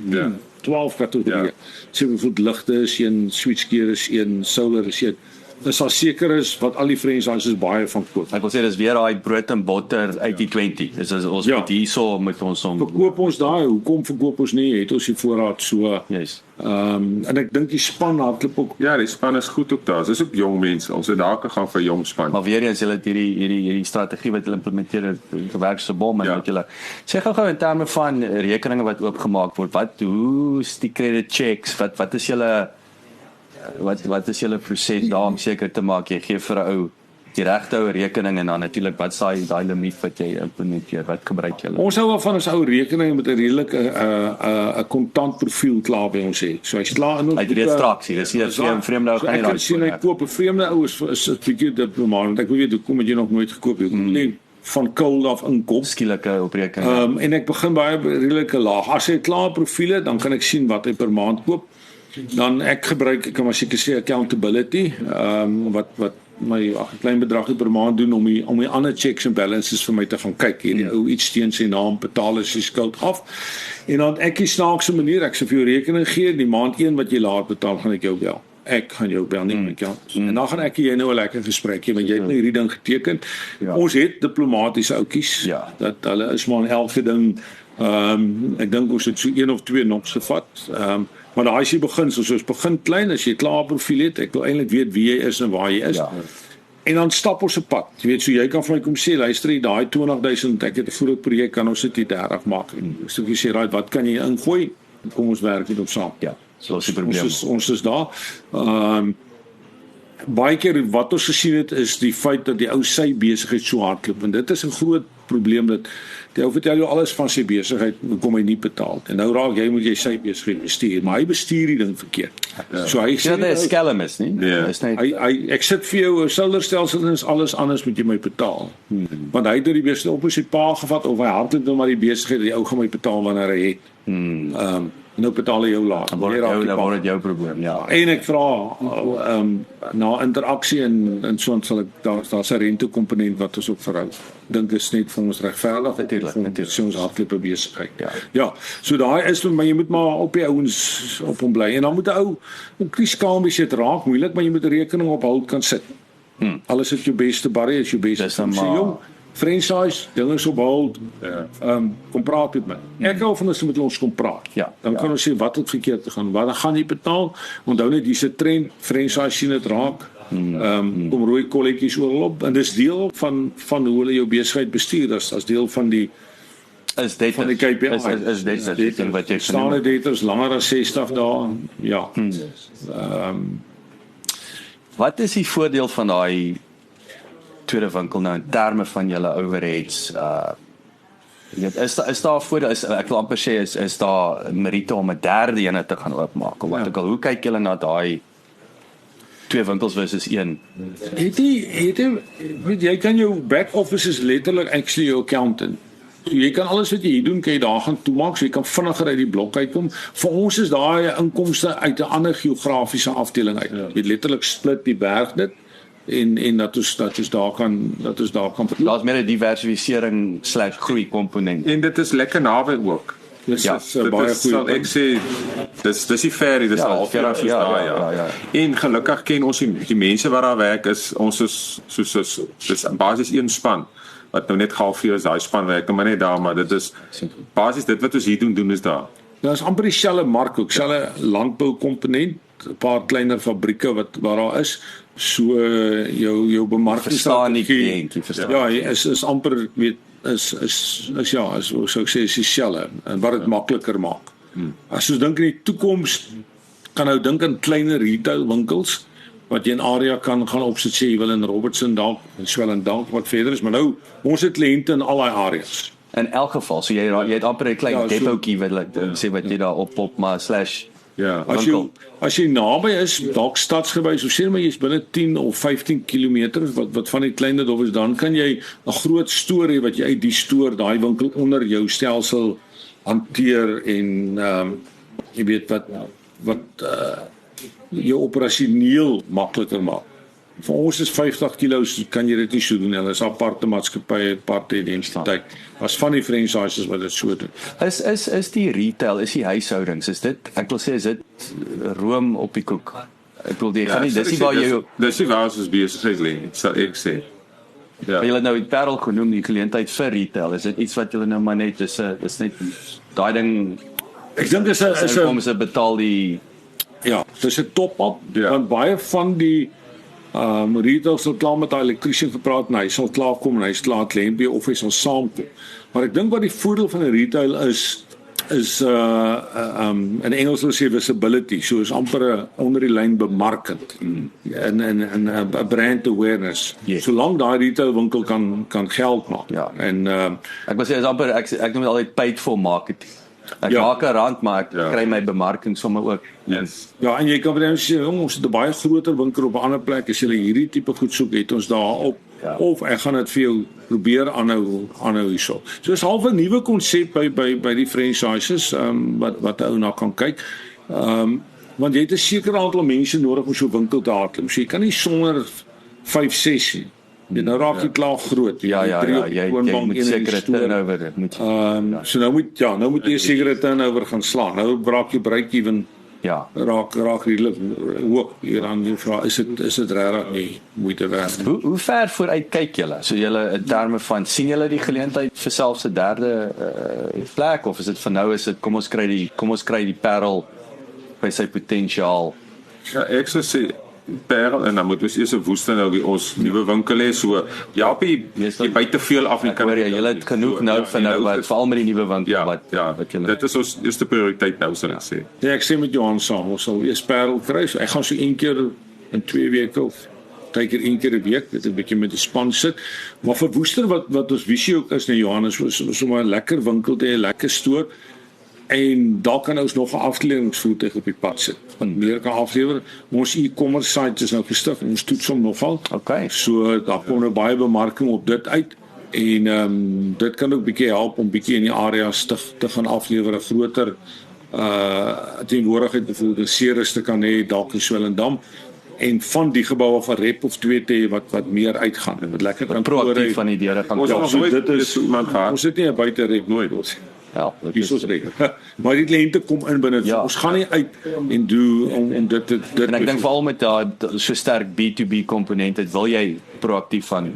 12 kategorieë. So bijvoorbeeld ligte is een, switchgear is een, solar is een. Dis al seker is wat al die franchises baie van koop. Ek wil sê dis weer daai brood en botter 80-20. Dis ons moet hierso met ons verkoop ons daai. Hoekom verkoop ons nie? Het ons die voorraad so. Yes. En ek dink die span hardloop ook. Ja, die span is goed ook daar. Dis ook jong mense. Ons het daar gegaan vir jong span. Maar weer eens hulle het hierdie strategie wat hulle implementeer het gewerk so bom en wat julle sê gou in terme van rekeninge wat oopgemaak word. Hoe is die credit checks? Wat is julle wat is julle proses daar om seker te maak jy gee vir 'n ou die regte ou rekening en dan natuurlik wat is daai limiet wat jy implementeer, wat gebruik jy? Ons hou van ons ou rekening met 'n redelike 'n kontant profiel klaar by ons hê. So hy's klaar in ons traksie, dis hier 'n vreemde ou gaan nie daai sien hy koop 'n vreemde ou is 'n bietjie diplomaat, want ek weet hoekom het jy nog nooit gekoop nie. Nee, van cold af inkom skielike oprekening. En ek begin baie redelike laag. As hy klaar profiele, dan kan ek sien wat hy per maand koop. Dan ek kan maar seker sê accountability, wat my 'n klein bedragie per maand doen om die ander checks and balances vir my te gaan kyk. Hierdie ou iets teen sy naam betaal as hy skuld af. En dan ek die snaakse manier, ek sê vir jou rekening gee, die maand 1 wat jy laat betaal, gaan ek jou bel. Ek gaan jou bel nie met jou. En dan gaan ek jy nou 'n lekker gesprek hê, want jy het nou hierdie ding geteken. Ons het diplomaties oudjies, dat hulle is maar in elke ding, ek dink ons het so 1 of 2 nog gevat. Maar daai is die begin, soos begin klein, as jy klaar profiel het, ek wil eintlik weet wie jy is en waar jy is. En dan stap ons 'n pad. Jy weet, so jy kan vir my kom sê, luister jy daai 20,000, ek het 'n groot projek, kan ons dit 30 maak. So ek sê, right, wat kan jy ingooi? Kom ons werk dit op saam. So is die probleem. Ons is daar. Baie keer wat ons gesien het is die feit dat die ou sy besigheid so hardloop, en dit is 'n groot probleem dat die ou vertel jou alles van sy besigheid, hoekom hy nie betaal. En nou raak jy moet jy sy besigheid bestuur, maar hy bestuur die ding verkeerd. So hy sê dat hy 'n skelm is, nie? Ek sit vir jou 'n solarstelsel is alles anders moet jy my betaal. Want hy het die besigheid op sy pa gevat of hy hardloop dan maar die besigheid die ou gaan my betaal wanneer hy het. Nou betaal jy jou laat. Dan word dit jou probleem, En ek vra na interaksie en so sal ek daar's 'n rentekomponent wat ons ook verhou. Dink is net vir ons regverdig natuurlik ons hardloop besigheid. So daai is maar jy moet maar op die ouens op hom bly en dan moet 'n ou kriskaam wees, dit raak moeilik, maar jy moet 'n rekening op hou kan sit. Alles is jou beste barrie, is jou beste. Franchise, dinge so behold, kom praat met my. Ek hou van as met ons kom praat. Dan kan ons sê wat het verkeerd te gaan, wat gaan jy betaal? Onthou net dis 'n trend, franchise sien dit raak. Kom rooi kolletjies oorloop en dis deel van hoe hulle jou besigheid bestuur, as deel van die van die KPI. Is dit wat jy staan dit is langer as 60 dae. Wat is die voordeel van daai tweede winkel nou in terme van julle overheads? Is daar voordeel, ek wil amper sê is daar meriete om 'n derde ene te gaan oopmaak of wat ook al? Hoe kyk julle na daai 2 winkels versus 1? Jy kan jou back office is letterlik actually jou accountant. So jy kan alles wat jy hier doen, kan jy daar gaan toemaak, so jy kan vinniger uit die blok uitkom. Vir ons is daai inkomste uit 'n ander geografiese afdeling uit. Jy letterlik split die berg dit. En dat is daar kan daar's meer 'n diversifisering / groei komponent. En dit is lekker naby ook. Dit baie goed. Ek sê dis die ferry, dis al half En gelukkig ken ons die mense wat daar werk ons is soos dis basies een span wat nou net half vir daai span werk, maar net daar, maar dit is basies dit wat ons hier doen is daar. Daar is amper dieselfde mark ook, dieselfde landboukomponent, 'n paar kleiner fabrieke waar daar is. So jou bemarkingsstrategie is amper is sou ek sê is dieselfde en wat dit makliker maak. As ons dink in die toekoms kan nou dink aan kleiner retail winkels wat jy in area kan gaan opsit, sê jy wil in Robertson dalk en Swellend dalk wat verder is, maar nou ons het kliënte in al daai areas. In elk geval, so jy het amper 'n klein depotjie wat sê wat jy daar op maar as jy naby is, dalk stadsgebied, so sê maar jy's binne 10 of 15 km wat van die kleiner dorp is, dan kan jy 'n groot stoor hê wat jy uit die stoor daai winkel onder jou stelsel hanteer en jy weet wat jou operasioneel makliker maak. Vir ons is 50 kilos, kan jy dit nie so doen. Hulle is aparte maatskappye, aparte identiteit. Was van die franchises wat dit so doen. Is die retail, is die huishoudings, is dit, ek wil sê, is dit room op die koek? Ek wil dis nie waar jy dis nie waar ons besigheid lê, sal ek sê. Ja. Jy het nou die Parel genoem, die geleentheid vir retail. Is dit iets wat julle nou maar net dis net daai ding. Ek dink is 'n kom se betaal die dis 'n top-up, want baie van die retail sal klaar met daai elektriesien gepraat en hy sal klaar kom en hy sal klaar lê of hy sal saamkom. Maar ek dink wat die voordeel van 'n retail is is in Engels wil sê visibility, so is amper 'n onder die lyn bemarkend en 'n brand awareness. Yes. Solank daai retail winkel kan geld maak. Ja. En Ek wil sê is amper ek noem dit altyd paid for marketing. Ek maak 'n rand, maar ek kry my bemarking sommer ook. Yes. ja, en jy kan dan sê ons het 'n baie groter winkel op 'n ander plek, as jy hierdie tipe goed soek, het ons daarop. Of ek gaan dit vir jou probeer aanhou hierso. So is half 'n nuwe konsep by die franchises wat ou na kan kyk. Want jy het 'n sekere aantal mense nodig om so 'n winkel te hardloop. So jy kan nie sonder 5, 6 nie. Nou raak jy klaar groot. Ja, jy moet sekere turnover moet. So nou moet jy 'n sekere turnover gaan slaan. Nou raak jy break-even. Ja. Raak redelik hoog. Hier dan jy vra, is dit regtig nie moeite werd? Hoe ver vooruit kyk julle? So julle in terme van sien julle die geleentheid vir selfs 'n derde plek, of is dit vir nou is dit kom ons kry die Parel by sy potensiaal? Ja, ek sou sê Parel, en dan moet ons eers 'n woestyn nou wie ons nuwe winkel hê, so jy byt te veel af en kan julle het genoeg nou vir nou wat veral met die nuwe winkel wat julle. Dit is ons eerste prioriteit nou, sal ek sê. Ja, ek sê met Johan saam, ons sal eers Parel kry. So ek gaan so een keer in 2 weke of partykeer een keer 'n week, dit 'n bietjie met die span sit. Maar vir Woester wat ons visie ook is, Johannes, is sommer 'n lekker winkel te hê, 'n lekker stoor. En daar kan ons nog 'n afleweringsvoertuig op die pad sit. Want meer kan aflewer. Ons e-commerce site is nou gestig en ons toets hom nogal. Okay. So daar kom nou baie bemarking op dit uit. En dit kan ook bietjie help om bietjie in die areas te gaan aflewer, 'n groter teenwoordigheid byvoorbeeld Ceres te kan hê dalk in Swellendam. En van die geboue van rep of 2 te hê wat meer uitgaan en wat lekker kan proaktief van die deure gaan. Dit is ons het nie 'n buite rep nooit ons. Ja, dit is reg. Maar die kliënte kom in binne. Ons gaan nie uit en doen om dit en ek dink veral met daai so sterk B2B komponent, dit wil jy proaktief van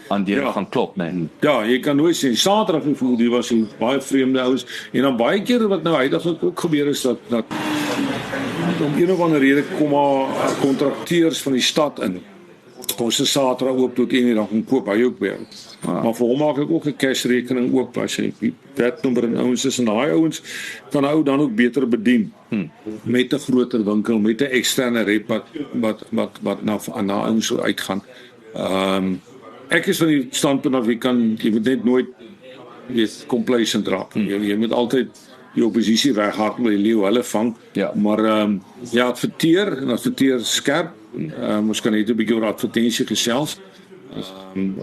aan deur gaan klop, nee. Ja, jy kan nooit sê Saterdag voel die was baie vreemde ouens en dan baie keer wat nou heidaglik ook gebeur is dat om een of ander rede kom maar kontrakteurs van die stad in. Ons is Saterdag oop tot 1:00 dan kom koop hy ook by. Maar vir hom maak ek ook 'n cash rekening oop as hy dat nommer en ouens is en daai ouens kan ou dan ook beter bedien met 'n groter winkel met 'n eksterne rep wat na ouens sou uitgaan. Ek is van die standpunt af jy moet net nooit complacent raak. Jy moet altyd die oppositie weghardloop by die leeu hulle vang. Maar adverteer skerp. Ons kan net 'n bietjie oor advertensie gesels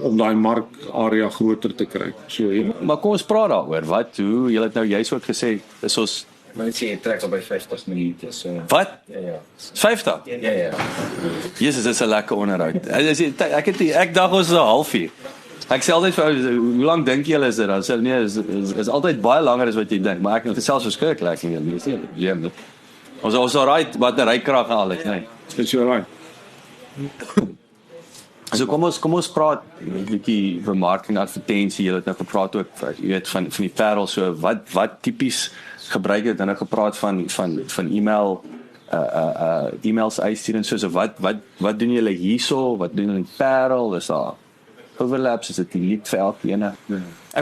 om daai markarea groter te kry. So maar kom ons praat daaroor. Hoe jy het nou juist ook gesê is ons mense jy trek al by 50 minute so. Wat? Ja. 50? Ja. Jesus, dis 'n lekker onderhoud. Ek dink ons is 'n halfuur. Ek sê altyd vir hoe lank dink julle is dit dan? Sê nee, is altyd baie langer as wat jy dink, maar ek het selfs verskriklik lekker nie. Ja. Ons is alright, wat 'n rykrag en alles, nee. Is jy alright? So kom ons praat 'n bietjie bemarking advertensie. Jy het nou gepraat ook, jy weet van die Parel, so wat tipies gebruik het en nou gepraat van e-mail e-mails uitstuur en so wat doen julle hierso? Wat doen julle in Parel? Is daar overlaps, is dit uniek vir elkeen? Ek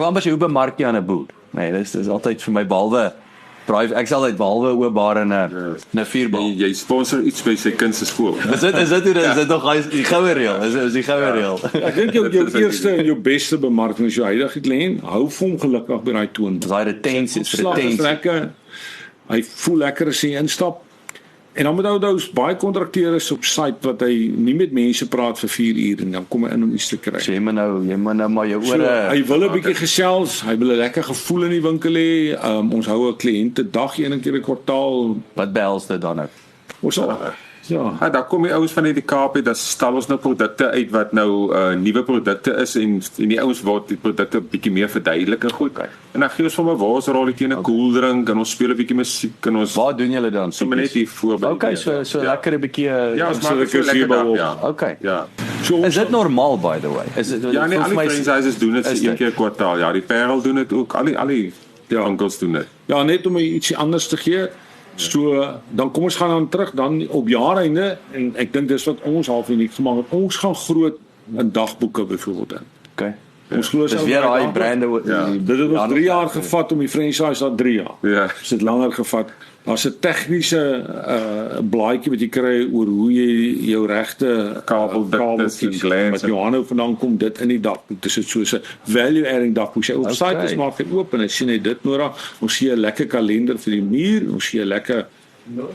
wou amper sê hoe bemark jy aan 'n boer? Nee, dis altyd vir my behalwe ek sal dit behalwe oopbaar in 'n vuurbal. Jy sponsor iets by sy kind se skool. Is dit nog die goue reël? Is die goue reël? Ek dink jou eerste en jou beste bemarking is jou huidige kliënt. Hou hom gelukkig by daai toon. Daai retensie. Hy voel lekker as hy instap. En dan moet onthou baie kontrakteurs op site wat hy nie met mense praat vir 4 uur en dan kom hy in om iets te kry. So jy moet nou maar jou ore. Hy wil 'n bietjie gesels, hy wil 'n lekker gevoel in die winkel hê. Ons hou 'n kliënte dag een keer 'n kwartaal. Wat behels dit dan nou? Ons daar kom die ouens van die Kaap, dan stal ons nou produkte uit wat nou nuwe produkte is en die ouens word die produkte bietjie meer verduidelik en goed. En dan gee ons vir 'n warsrolletjie en 'n koeldrink en ons speel 'n bietjie musiek en ons. Wat doen julle dan? So net hier voorby. Okay, so lekker 'n bietjie ons maak 'n lekker dag. Okay. Ja. So is dit normaal by the way? Is dit ja, nee, al die franchises doen dit een keer 'n kwartaal. Ja, die Parel doen dit ook. Al die winkels doen dit. Ja, net om ietsie anders te gee. So dan kom ons gaan dan terug dan op jaareinde en ek dink dis wat ons half uniek gemaak het. Ons gaan groot in dagboeke byvoorbeeld in. Okay. Ons glo Dis weer daai brande. Dit het ons 3 jaar gevat om die franchise dan 3 jaar. Ja. Dis het langer gevat. Daar's 'n tegniese blaadjie wat jy kry oor hoe jy jou regte kabeltjies wat Johanno vandaan kom dit in die dakboek. Dis dit soos 'n value adding dakboek. Sy op site is maak dit oop en hy sien hy dit nodig. Ons sien 'n lekker kalender vir die muur, ons sien 'n lekker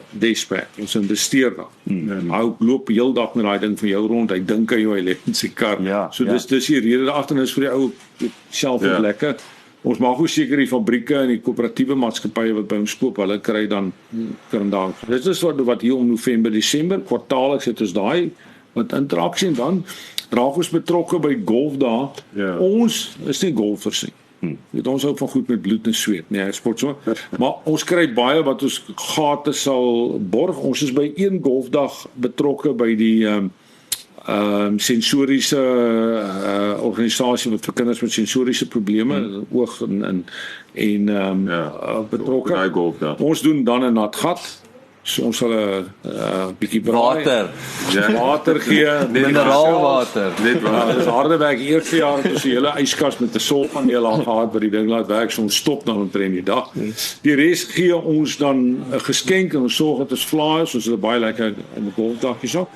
dashboard. Ons investeer dan. Hou loop heeldag met daai ding van jou rond. Hy dink aan jou, hy lê in sy kar. So dis die rede daaragter is vir die ou self lekker. Ons maak ook seker die fabrieke en die koöperatiewe maatskappye wat by ons koop, hulle kry dan dan. Dit is wat hier om November, Desember kwartaalliks het ons daai wat interaksie en dan raak ons betrokke by golf daar. Ons is nie golfers nie. Ons hou van goed met bloed en sweet, nee, sport so. Maar ons kry baie wat ons gate sal borg. Ons is by een golfdag betrokke by die sensoriese organisasie wat vir kinders met sensoriese probleme oog en betrokke. Ons doen dan 'n nat gat. So ons sal 'n bietjie water gee, mineraalwater. Net water. Dis harde werk. Eerste jaar het ons die hele yskas met 'n sonpaneel aan gehad wat die ding laat werk. So ons stop dan omtrent die dag. Die res gee ons dan 'n geskenk en ons sorg dat ons flyers, ons het baie lekker in die golfdaggie so.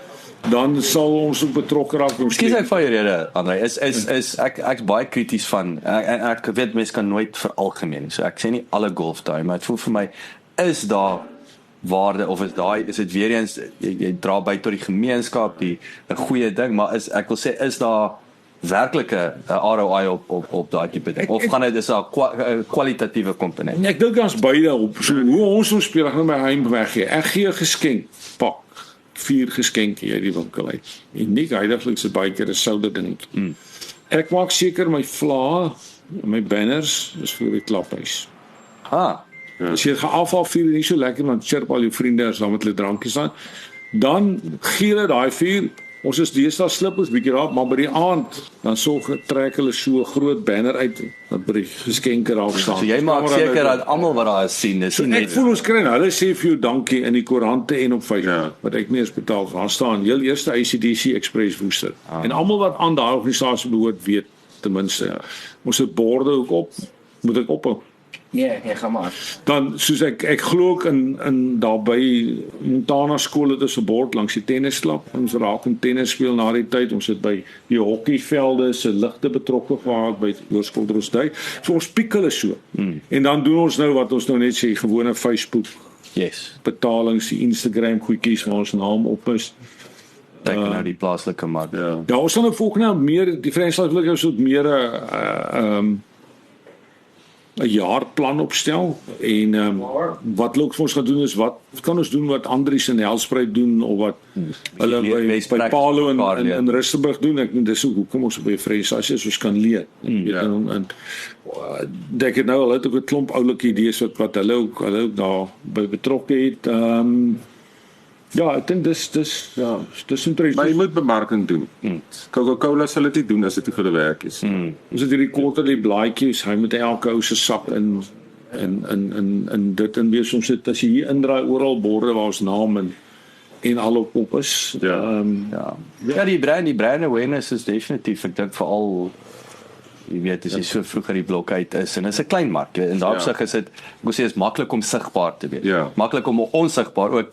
Dan sal ons ook betrokke raak. Kies ek van jou rede, Andrei, ek's baie krities van ek weet mense kan nooit veralgemeen. So ek sê nie alle golfdae, maar dit voel vir my is daar waarde of is dit weer eens jy dra by tot die gemeenskap, 'n goeie ding, maar ek wil sê is daar werklike ROI op daai tipe ding of gaan dit is 'n kwalitatiewe komponent? Ek dink ons beide op so hoe ons speel nou my heim weggee. Ek gee 'n geskenk pak 4 geskenke uit die winkel uit. En nie heiliglik se baie keer 'n soude ding. Ek maak seker my vla, my banners is vir die klaphuis. As jy gaan afval vir nie so lekker want chirp al jou vriende as dan met hulle drankies aan. Dan gee hulle daai 4. Ons is deesdae slip ons bietjie raak, maar by die aand dan trek hulle so 'n groot banner uit dat by die geskenke daar staan. So jy maak seker dat almal wat daar is sien, dis nie net. Ek voel ons kry hulle sê vir jou dankie in die koerante en op Facebook wat ek nie eens betaal vir. Daar staan heel eerste ACDC Express Woester. En almal wat aan daai organisasie behoort weet ten minste. Ons het borde ook op. Moet ek ophou? Nee, gaan maar. Dan soos ek glo ook in daarby Montana skool het ons 'n bord langs die tennisklub. Ons raak in tennis speel na die tyd. Ons het by die hokkievelde se ligte betrokke gehad by Hoërskool Drosdui. So ons piek hulle so. En dan doen ons nou wat ons nou net sê gewone Facebook. Betalings, die Instagram goedjies waar ons naam op is. Kyk nou die plaaslike mark. Ja, ons sal nou volgende meer die franchise wil ek so meer 'n jaarplan opstel en wat ook vir ons gaan doen is wat kan ons doen wat Andries en Helspruit doen of wat hulle by Paolo in Rustenburg doen. Ek dink dis hoekom ons by franchise is ons kan leer. En dink ek nou hulle het ook 'n klomp oulike idees wat hulle ook daar by betrokke het. Ja, ek dink dis interessant. Maar jy moet bemarking doen. Coca-Cola sal dit nie doen as dit nie vir hulle werk is. Ons het hierdie quarterly blaadjies, hy moet elke ou se sak in dit en weer soms sit as jy hier indraai oral borde waar ons naam en al op is. Die brand awareness is definitief, ek dink veral jy weet as jy so vroeg uit die blok uit is en dit is 'n klein mark en daarop sig is dit ek wil sê is maklik om sigbaar te wees. Maklik om onsigbaar ook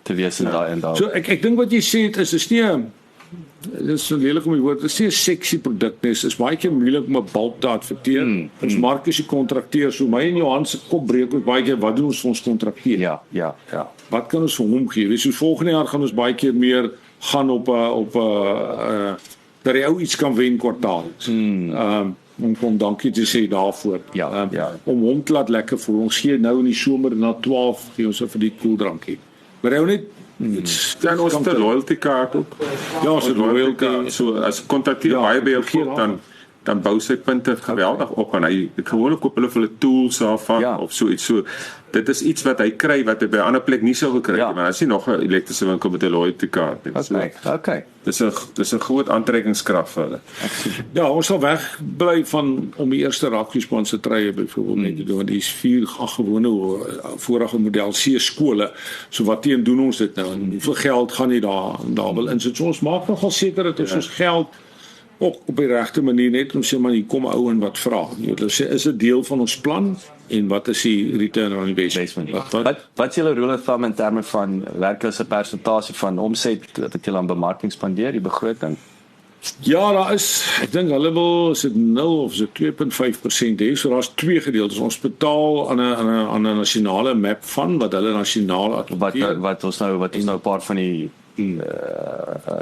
te wees en daar. So ek dink wat jy sê is nie dis so lelik om die woord, dis nie 'n seksie produk nie, dis baie keer moeilik om 'n bulk te adverteer. Ons mark is die kontrakteur, so my en Johan se kop breek ook baie keer, wat doen ons vir ons kontrakteur? Ja. Wat kan ons vir hom gee? Wees so volgende jaar gaan ons baie keer meer gaan op dat jy ou iets kan wen kwartaal. Om dankie te sê daarvoor. Om hom te laat lekker voel. Ons gee nou in die somer na 12 gee ons vir die koeldrankie. Maar hy net dan ons te loyalty kaart op. Ja, ons loyalty kaart. So as kontrakteur baie by jou koop dan bou sy punte geweldig op en hy gewoonlik koop hulle vir hulle tools daarvan of so iets. So dit is iets wat hy kry wat hy by 'n ander plek nie sou gekry het, maar hy is nie nog 'n elektriese winkel met 'n loyalty kaart nie. Okay. Dis 'n groot aantrekkingskrag vir hulle. Ja, ons sal wegbly van om die eerste rugby-span se treye byvoorbeeld net te doen, want dis 4 gewone vorige model C skole. So wat teen doen ons dit nou? En hoeveel geld gaan nie daar wil insit? So ons maak nogal seker dat ons geld op die regte manier net om sê maar hier kom ou en wat vra. Jy weet, hulle sê is 'n deel van ons plan en wat is die return on investment? Wat is julle rule of thumb in terme van werklose persentasie van omset wat julle aan bemarking spandeer, die begroting? Ja, daar is, ek dink hulle wil is dit 0 of is dit 2.5% hê. So daar's twee gedeeltes. Ons betaal aan 'n nasionale map van wat hulle nasionaal adverteer. Wat is nou 'n paar van die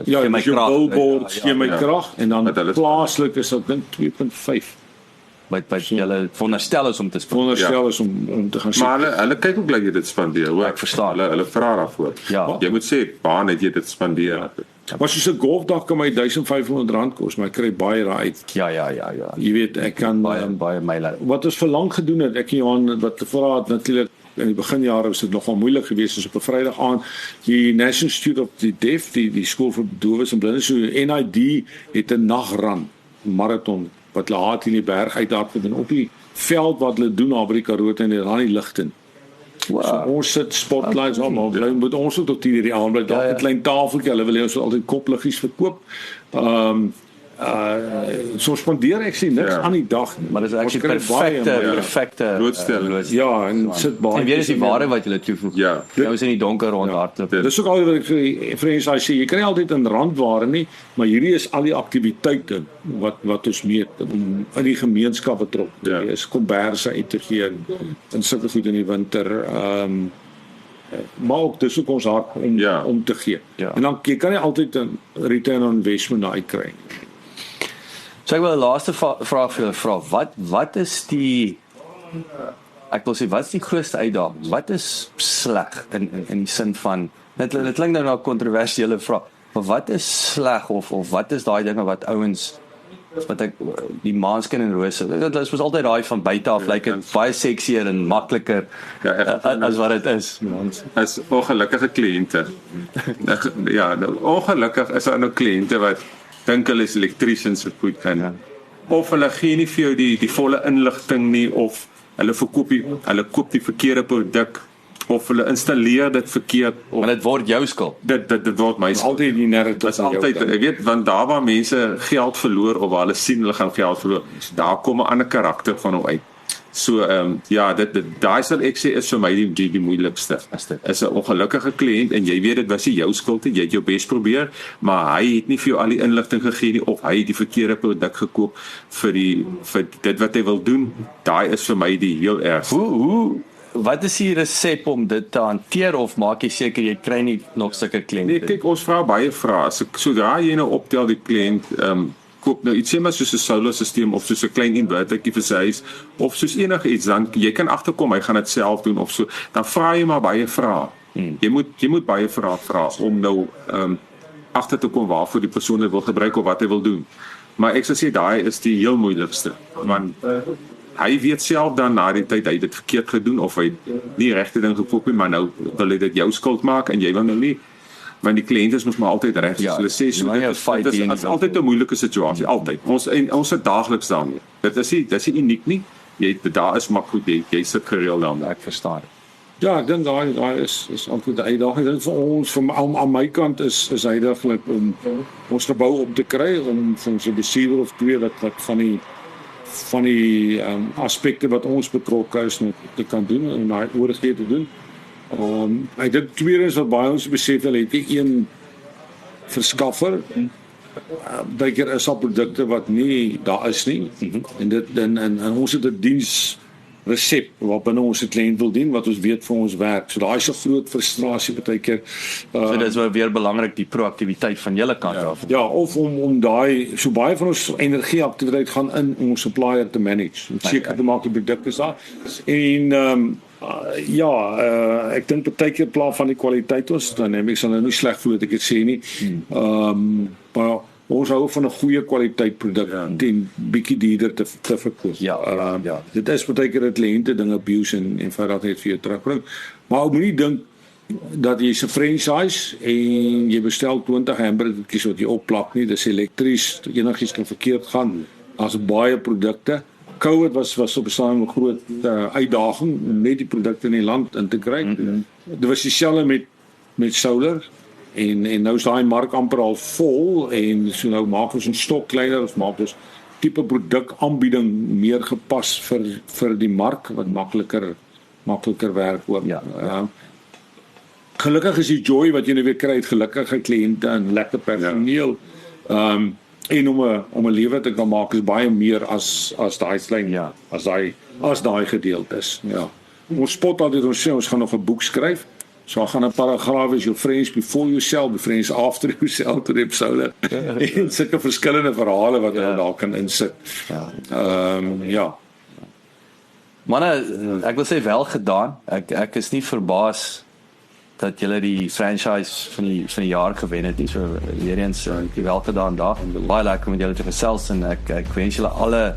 ja, my krag, billboards, my krag en dan plaaslik is ek dink 2.5. Wat julle veronderstel is om te veronderstel is om te gaan sien. Maar hulle kyk ook dat jy dit spandeer, hoor. Ek verstaan. Hulle vra daarvoor. Ja. Jy moet sê, "Baan, het jy dit spandeer?" Maar soos 'n golfdag kan my R1500 kos, maar ek kry baie daai uit. Ja. Jy weet, ek kan baie myle. Wat ons verlang gedoen het, ek en Johan wat vra het natuurlik in die beginjare was dit nogal moeilik geweest as op 'n Vrydag aand die National Institute of the Deaf, die skool vir dowes en blindes, so NID het 'n nagrun marathon wat hulle haat in die berg uithardloop en op die veld wat hulle doen daar by die Karoo en daar aan die ligte. Wow. So ons sit spotlights op, maar moet ons ook tot hierdie aand bly daar 'n klein tafeltjie, hulle wil ons altyd kopliggies verkoop. So spandeer ek sien niks aan die dag nie. Maar dis actually perfekte blootstelling. Ja, en sit baie. En weer is die ware wat jy toevoeg. Ja. Nou is in die donker rondhardloop. Dis ook al wat ek vir vriende sê, jy kry altyd in randware nie, maar hierdie is al die aktiwiteite wat ons meet om in die gemeenskap betrok. Ja. Is komberse uit te gee en sulke goed in die winter. Maar ook dis ook ons hart om te gee. Ja. En dan jy kan jy altyd 'n return on investment daar uitkry. So ek wil 'n laaste vraag vir julle vra. Wat is die ek wil sê wat is die grootste uitdaging? Wat is sleg in die sin van dit klink nou na 'n kontroversiële vraag, maar wat is sleg of wat is daai dinge wat ouens wat ek die maanskin en rose dit is altyd daai van buite af lyk dit baie seksier en makliker as wat dit is. As ongelukkige kliënte. Ja, ongelukkig is daar nou kliënte wat dink hulle is electricians vir goed kan. Of hulle gee nie vir jou die volle inligting nie of hulle koop die verkeerde produk of hulle installeer dit verkeerd of maar dit word jou skuld. Dit word my skuld. Altyd die narrative. Dit is altyd, ek weet, want daar waar mense geld verloor of waar hulle sien hulle gaan geld verloor, daar kom 'n ander karakter van hom uit. So ja, daai sal ek sê is vir my die moeilikste. Is 'n ongelukkige kliënt en jy weet dit was nie jou skuld nie, jy het jou bes probeer, maar hy het nie vir jou al die inligting gegee nie of hy het die verkeerde produk gekoop vir dit wat hy wil doen. Daai is vir my die heel erg. Wat is die resep om dit te hanteer of maak jy seker jy kry nie nog sulke kliënte? Nee, kyk, ons vra baie vrae. Sodra jy nou optel die kliënt koop nou iets sê maar soos 'n solar stelsel of soos 'n klein invertertjie vir sy huis of soos enige iets, dan jy kan agterkom hy gaan dit self doen of so, dan vra jy maar baie vrae. Jy moet baie vrae vra om nou agter te kom waarvoor die persoon dit wil gebruik of wat hy wil doen. Maar ek sou sê daai is die heel moeilikste, want hy weet self dan na die tyd hy dit verkeerd gedoen of hy nie regte ding gekoop nie, maar nou wil hy dit jou skuld maak en jy wil nou nie, want die kliënte moet maar altyd reg. Ja, so hulle sê so dit is altyd 'n moeilike situasie, altyd. Ons sit daagliks daarmee. Dit is nie uniek nie. Daar is maar goed, jy sit gereeld daarmee. Ek verstaan. Ja, ek dink daai is altyd 'n uitdaging. Ek dink vir ons aan my kant is heidaglik om ons gebou op te kry om vir ons 'n bestuurder of twee wat van die aspekte wat ons betrokke is net te kan doen en daai oorgee te doen. Ek dink tweedens wat baie ons besef hulle het nie een verskaffer. Baie keer is daar produkte wat nie daar is nie. En dit en ons het 'n diens resep wat binne ons se kliënt wil dien wat ons weet vir ons werk. So daai is 'n groot frustrasie baie keer. So dis weer belangrik die proaktiwiteit van julle kant af. Ja, of om daai so baie van ons energieaktiwiteit gaan in ons supplier te manage. Seker te maak die produkte is daar. En ek dink baie keer plan van die kwaliteit ons Dynamics sal nou nie sleg voel dat ek dit sê nie. Maar ons hou van 'n goeie kwaliteit produk teen bietjie duurder te verkoop. Dit is baie keer dat kliënte dinge abuse en vir dat net vir jou terugbring. Maar moenie dink dat jy 'n franchise en jy bestel 20 hamburgertjies wat jy opplak nie, dis elektries, enigiets kan verkeerd gaan. Daar's baie produkte. COVID was op 'n stadium 'n groot uitdaging om net die produkte in die land in te kry. Dit was dieselfde met solar. En nou is daai mark amper al vol en so nou maak ons 'n stok kleiner, ons maak dus tipe produkaanbieding meer gepas vir die mark wat makliker werk ook. Gelukkig is die joy wat jy nou weer kry uit gelukkige kliënte en lekker personeel. En om 'n lewe te kan maak is baie meer as daai klein as daai gedeeltes. Ja. Ons spot altyd ons sê ons gaan nog 'n boek skryf. So gaan 'n paragraaf is your friends before yourself, the friends after yourself to the pseudo. En sulke verskillende verhale wat hulle daar kan insit. Manne, ek wil sê wel gedaan. Ek is nie verbaas dat julle die franchise van die jaar gewen het nie. So weer eens wel gedaan daar. Baie lekker met julle te gesels en ek wens julle alle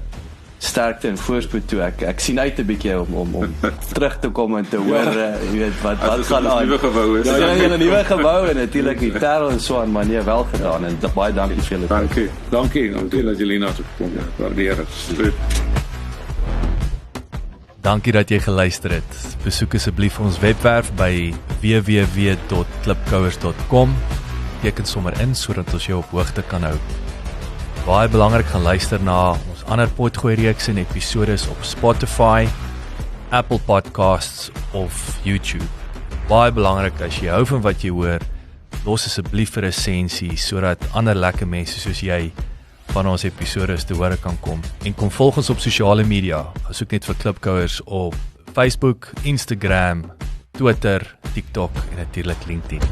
sterkte en voorspoed toe. Ek sien uit 'n bietjie om terug te kom en te hoor jy weet wat gaan aan. Nuwe gebou is. Ja, julle nuwe gebou en natuurlik die terror en so aan, maar nee, wel gedaan en baie dankie vir julle. Dankie dat julle na toe gekom het. Waardeer dit. Dankie dat jy geluister het. Besoek asseblief ons webwerf by www.klipkouers.com. Teken sommer in sodat ons jou op hoogte kan hou. Baie belangrik, gaan luister na ons ander potgooi reeks en episodes op Spotify, Apple Podcasts of YouTube. Baie belangrik, as jy hou van wat jy hoor, los asseblief 'n resensie sodat ander lekker mense soos jy van ons episodes te hore kan kom. En kom volg ons op sosiale media. Soek net vir Klipkouers op Facebook, Instagram, Twitter, TikTok en natuurlik LinkedIn.